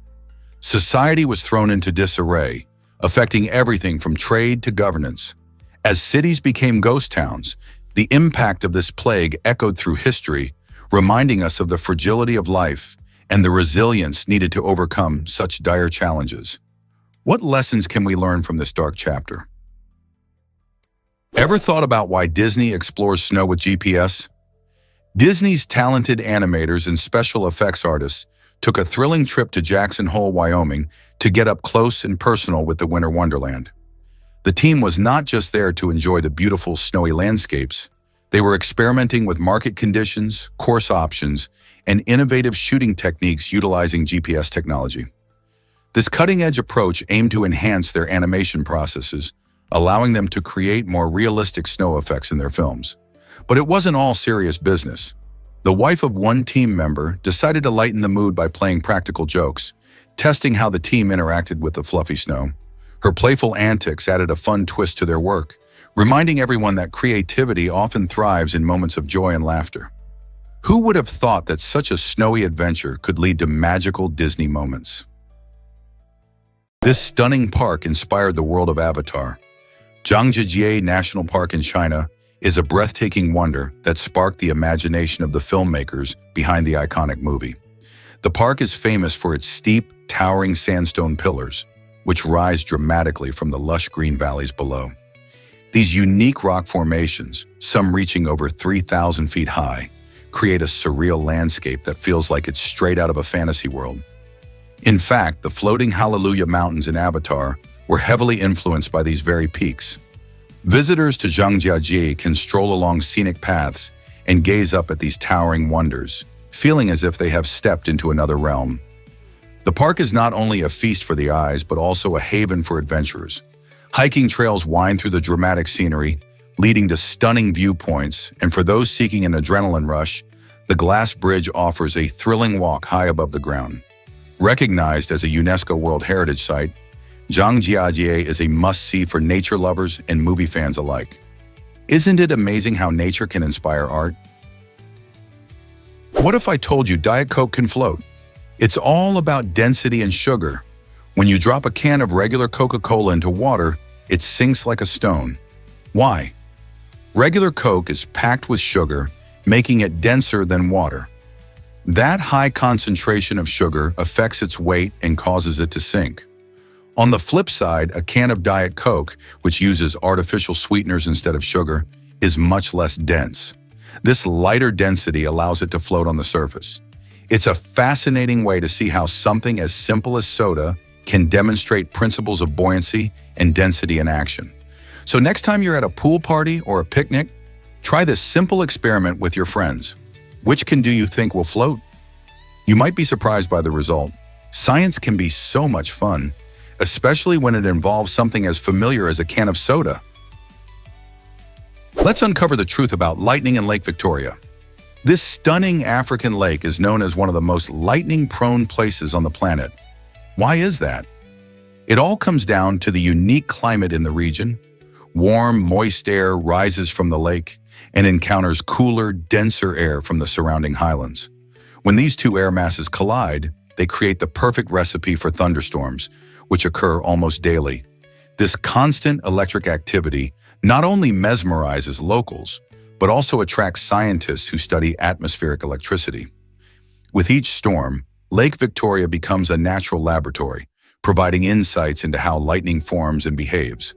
Society was thrown into disarray, affecting everything from trade to governance. As cities became ghost towns, the impact of this plague echoed through history, reminding us of the fragility of life and the resilience needed to overcome such dire challenges. What lessons can we learn from this dark chapter? Ever thought about why Disney explores snow with GPS? Disney's talented animators and special effects artists took a thrilling trip to Jackson Hole, Wyoming, to get up close and personal with the Winter Wonderland. The team was not just there to enjoy the beautiful snowy landscapes. They were experimenting with market conditions, course options, and innovative shooting techniques utilizing GPS technology. This cutting-edge approach aimed to enhance their animation processes, allowing them to create more realistic snow effects in their films. But it wasn't all serious business. The wife of one team member decided to lighten the mood by playing practical jokes, testing how the team interacted with the fluffy snow. Her playful antics added a fun twist to their work, reminding everyone that creativity often thrives in moments of joy and laughter. Who would have thought that such a snowy adventure could lead to magical Disney moments? This stunning park inspired the world of Avatar. Zhangjiajie National Park in China is a breathtaking wonder that sparked the imagination of the filmmakers behind the iconic movie. The park is famous for its steep, towering sandstone pillars, which rise dramatically from the lush green valleys below. These unique rock formations, some reaching over 3,000 feet high, create a surreal landscape that feels like it's straight out of a fantasy world. In fact, the floating Hallelujah Mountains in Avatar were heavily influenced by these very peaks. Visitors to Zhangjiajie can stroll along scenic paths and gaze up at these towering wonders, feeling as if they have stepped into another realm. The park is not only a feast for the eyes, but also a haven for adventurers. Hiking trails wind through the dramatic scenery, leading to stunning viewpoints, and for those seeking an adrenaline rush, the glass bridge offers a thrilling walk high above the ground. Recognized as a UNESCO World Heritage Site, Zhangjiajie is a must-see for nature lovers and movie fans alike. Isn't it amazing how nature can inspire art? What if I told you Diet Coke can float? It's all about density and sugar. When you drop a can of regular Coca-Cola into water, it sinks like a stone. Why? Regular Coke is packed with sugar, making it denser than water. That high concentration of sugar affects its weight and causes it to sink. On the flip side, a can of Diet Coke, which uses artificial sweeteners instead of sugar, is much less dense. This lighter density allows it to float on the surface. It's a fascinating way to see how something as simple as soda can demonstrate principles of buoyancy and density in action. So next time you're at a pool party or a picnic, try this simple experiment with your friends. Which can do you think will float? You might be surprised by the result. Science can be so much fun, especially when it involves something as familiar as a can of soda. Let's uncover the truth about lightning in Lake Victoria. This stunning African lake is known as one of the most lightning-prone places on the planet. Why is that? It all comes down to the unique climate in the region. Warm, moist air rises from the lake and encounters cooler, denser air from the surrounding highlands. When these two air masses collide, they create the perfect recipe for thunderstorms, which occur almost daily. This constant electric activity not only mesmerizes locals, but also attracts scientists who study atmospheric electricity. With each storm, Lake Victoria becomes a natural laboratory, providing insights into how lightning forms and behaves.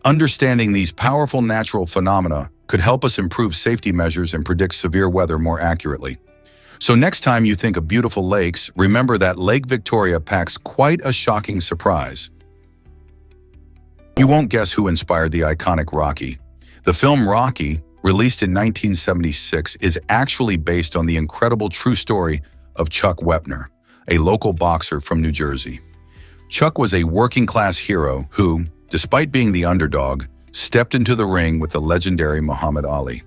Understanding these powerful natural phenomena could help us improve safety measures and predict severe weather more accurately. So next time you think of beautiful lakes, remember that Lake Victoria packs quite a shocking surprise. You won't guess who inspired the iconic Rocky. The film Rocky, released in 1976, is actually based on the incredible true story of Chuck Wepner, a local boxer from New Jersey. Chuck was a working-class hero who, despite being the underdog, stepped into the ring with the legendary Muhammad Ali.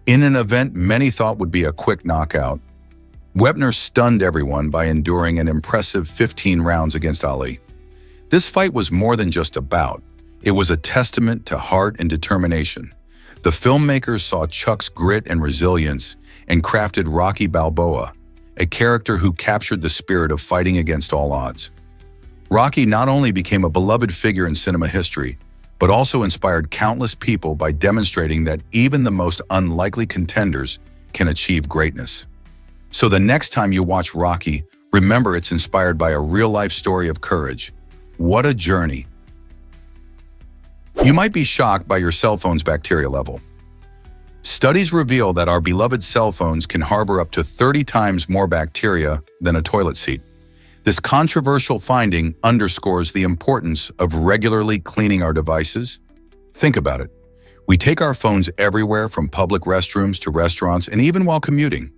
In an event many thought would be a quick knockout, Wepner stunned everyone by enduring an impressive 15 rounds against Ali. This fight was more than just a bout. It was a testament to heart and determination. The filmmakers saw Chuck's grit and resilience and crafted Rocky Balboa, a character who captured the spirit of fighting against all odds. Rocky not only became a beloved figure in cinema history, but also inspired countless people by demonstrating that even the most unlikely contenders can achieve greatness. So the next time you watch Rocky, remember it's inspired by a real-life story of courage. What a journey! You might be shocked by your cell phone's bacteria level. Studies reveal that our beloved cell phones can harbor up to 30 times more bacteria than a toilet seat. This controversial finding underscores the importance of regularly cleaning our devices. Think about it. We take our phones everywhere, from public restrooms to restaurants and even while commuting.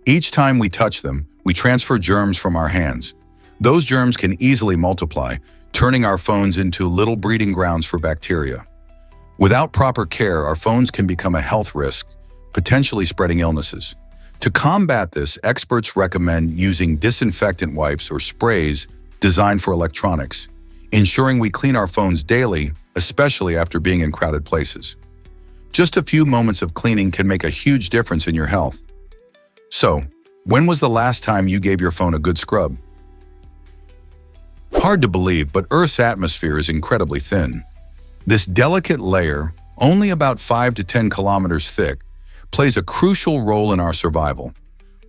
Each time we touch them, we transfer germs from our hands. Those germs can easily multiply, turning our phones into little breeding grounds for bacteria. Without proper care, our phones can become a health risk, potentially spreading illnesses. To combat this, experts recommend using disinfectant wipes or sprays designed for electronics, ensuring we clean our phones daily, especially after being in crowded places. Just a few moments of cleaning can make a huge difference in your health. So, when was the last time you gave your phone a good scrub? Hard to believe, but Earth's atmosphere is incredibly thin. This delicate layer, only about 5 to 10 kilometers thick, plays a crucial role in our survival.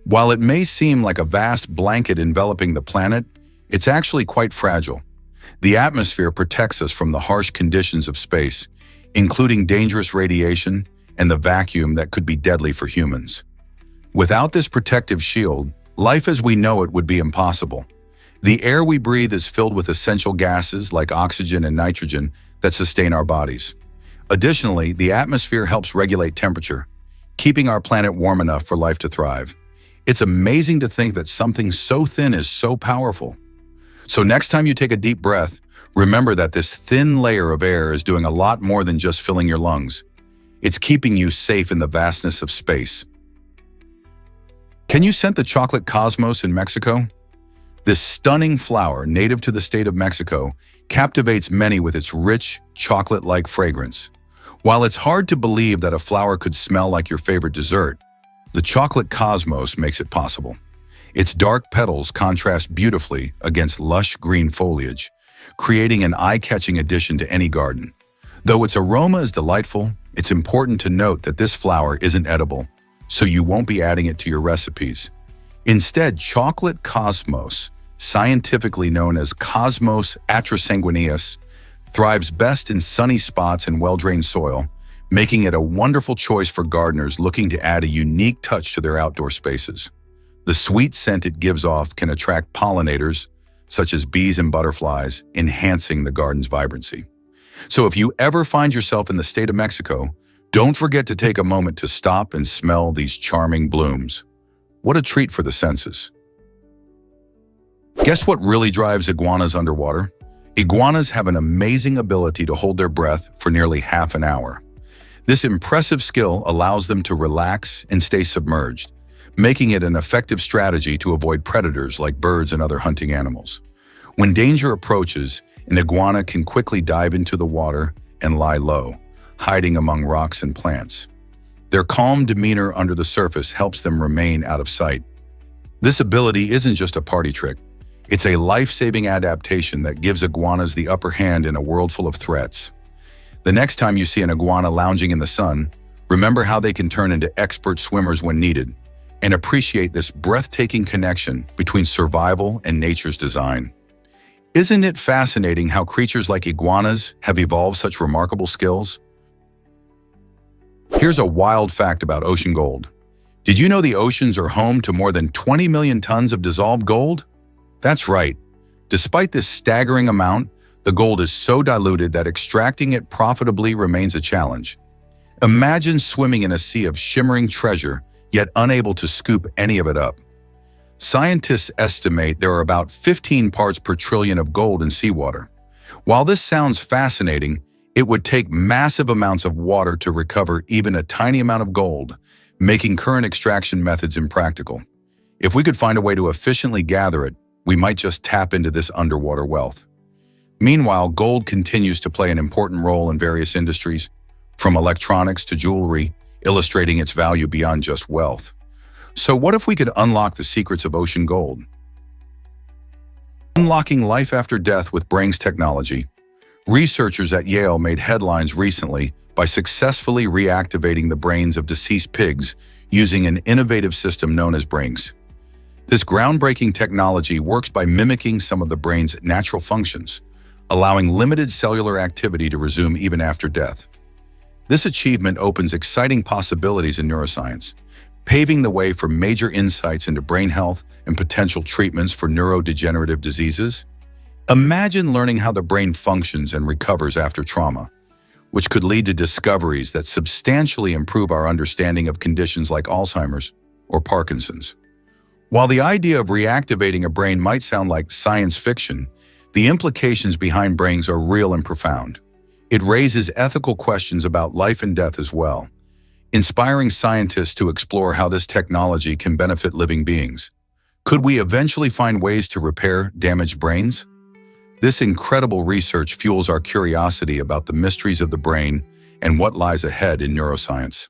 While it may seem like a vast blanket enveloping the planet, it's actually quite fragile. The atmosphere protects us from the harsh conditions of space, including dangerous radiation and the vacuum that could be deadly for humans. Without this protective shield, life as we know it would be impossible. The air we breathe is filled with essential gases like oxygen and nitrogen that sustain our bodies. Additionally, the atmosphere helps regulate temperature, keeping our planet warm enough for life to thrive. It's amazing to think that something so thin is so powerful. So next time you take a deep breath, remember that this thin layer of air is doing a lot more than just filling your lungs. It's keeping you safe in the vastness of space. Can you scent the chocolate cosmos in Mexico? This stunning flower, native to the state of Mexico, captivates many with its rich, chocolate-like fragrance. While it's hard to believe that a flower could smell like your favorite dessert, the chocolate cosmos makes it possible. Its dark petals contrast beautifully against lush green foliage, creating an eye-catching addition to any garden. Though its aroma is delightful, it's important to note that this flower isn't edible, so you won't be adding it to your recipes. Instead, chocolate cosmos, scientifically known as Cosmos atrasanguineus, thrives best in sunny spots and well-drained soil, making it a wonderful choice for gardeners looking to add a unique touch to their outdoor spaces. The sweet scent it gives off can attract pollinators, such as bees and butterflies, enhancing the garden's vibrancy. So if you ever find yourself in the state of Mexico, don't forget to take a moment to stop and smell these charming blooms. What a treat for the senses. Guess what really drives iguanas underwater? Iguanas have an amazing ability to hold their breath for nearly half an hour. This impressive skill allows them to relax and stay submerged, making it an effective strategy to avoid predators like birds and other hunting animals. When danger approaches, an iguana can quickly dive into the water and lie low, hiding among rocks and plants. Their calm demeanor under the surface helps them remain out of sight. This ability isn't just a party trick. It's a life-saving adaptation that gives iguanas the upper hand in a world full of threats. The next time you see an iguana lounging in the sun, remember how they can turn into expert swimmers when needed, and appreciate this breathtaking connection between survival and nature's design. Isn't it fascinating how creatures like iguanas have evolved such remarkable skills? Here's a wild fact about ocean gold. Did you know the oceans are home to more than 20 million tons of dissolved gold? That's right. Despite this staggering amount, the gold is so diluted that extracting it profitably remains a challenge. Imagine swimming in a sea of shimmering treasure, yet unable to scoop any of it up. Scientists estimate there are about 15 parts per trillion of gold in seawater. While this sounds fascinating, it would take massive amounts of water to recover even a tiny amount of gold, making current extraction methods impractical. If we could find a way to efficiently gather it, we might just tap into this underwater wealth. Meanwhile, gold continues to play an important role in various industries, from electronics to jewelry, illustrating its value beyond just wealth. So what if we could unlock the secrets of ocean gold? Unlocking life after death with brains technology. Researchers at Yale made headlines recently by successfully reactivating the brains of deceased pigs using an innovative system known as brains. This groundbreaking technology works by mimicking some of the brain's natural functions, allowing limited cellular activity to resume even after death. This achievement opens exciting possibilities in neuroscience, paving the way for major insights into brain health and potential treatments for neurodegenerative diseases. Imagine learning how the brain functions and recovers after trauma, which could lead to discoveries that substantially improve our understanding of conditions like Alzheimer's or Parkinson's. While the idea of reactivating a brain might sound like science fiction, the implications behind brains are real and profound. It raises ethical questions about life and death as well, inspiring scientists to explore how this technology can benefit living beings. Could we eventually find ways to repair damaged brains? This incredible research fuels our curiosity about the mysteries of the brain and what lies ahead in neuroscience.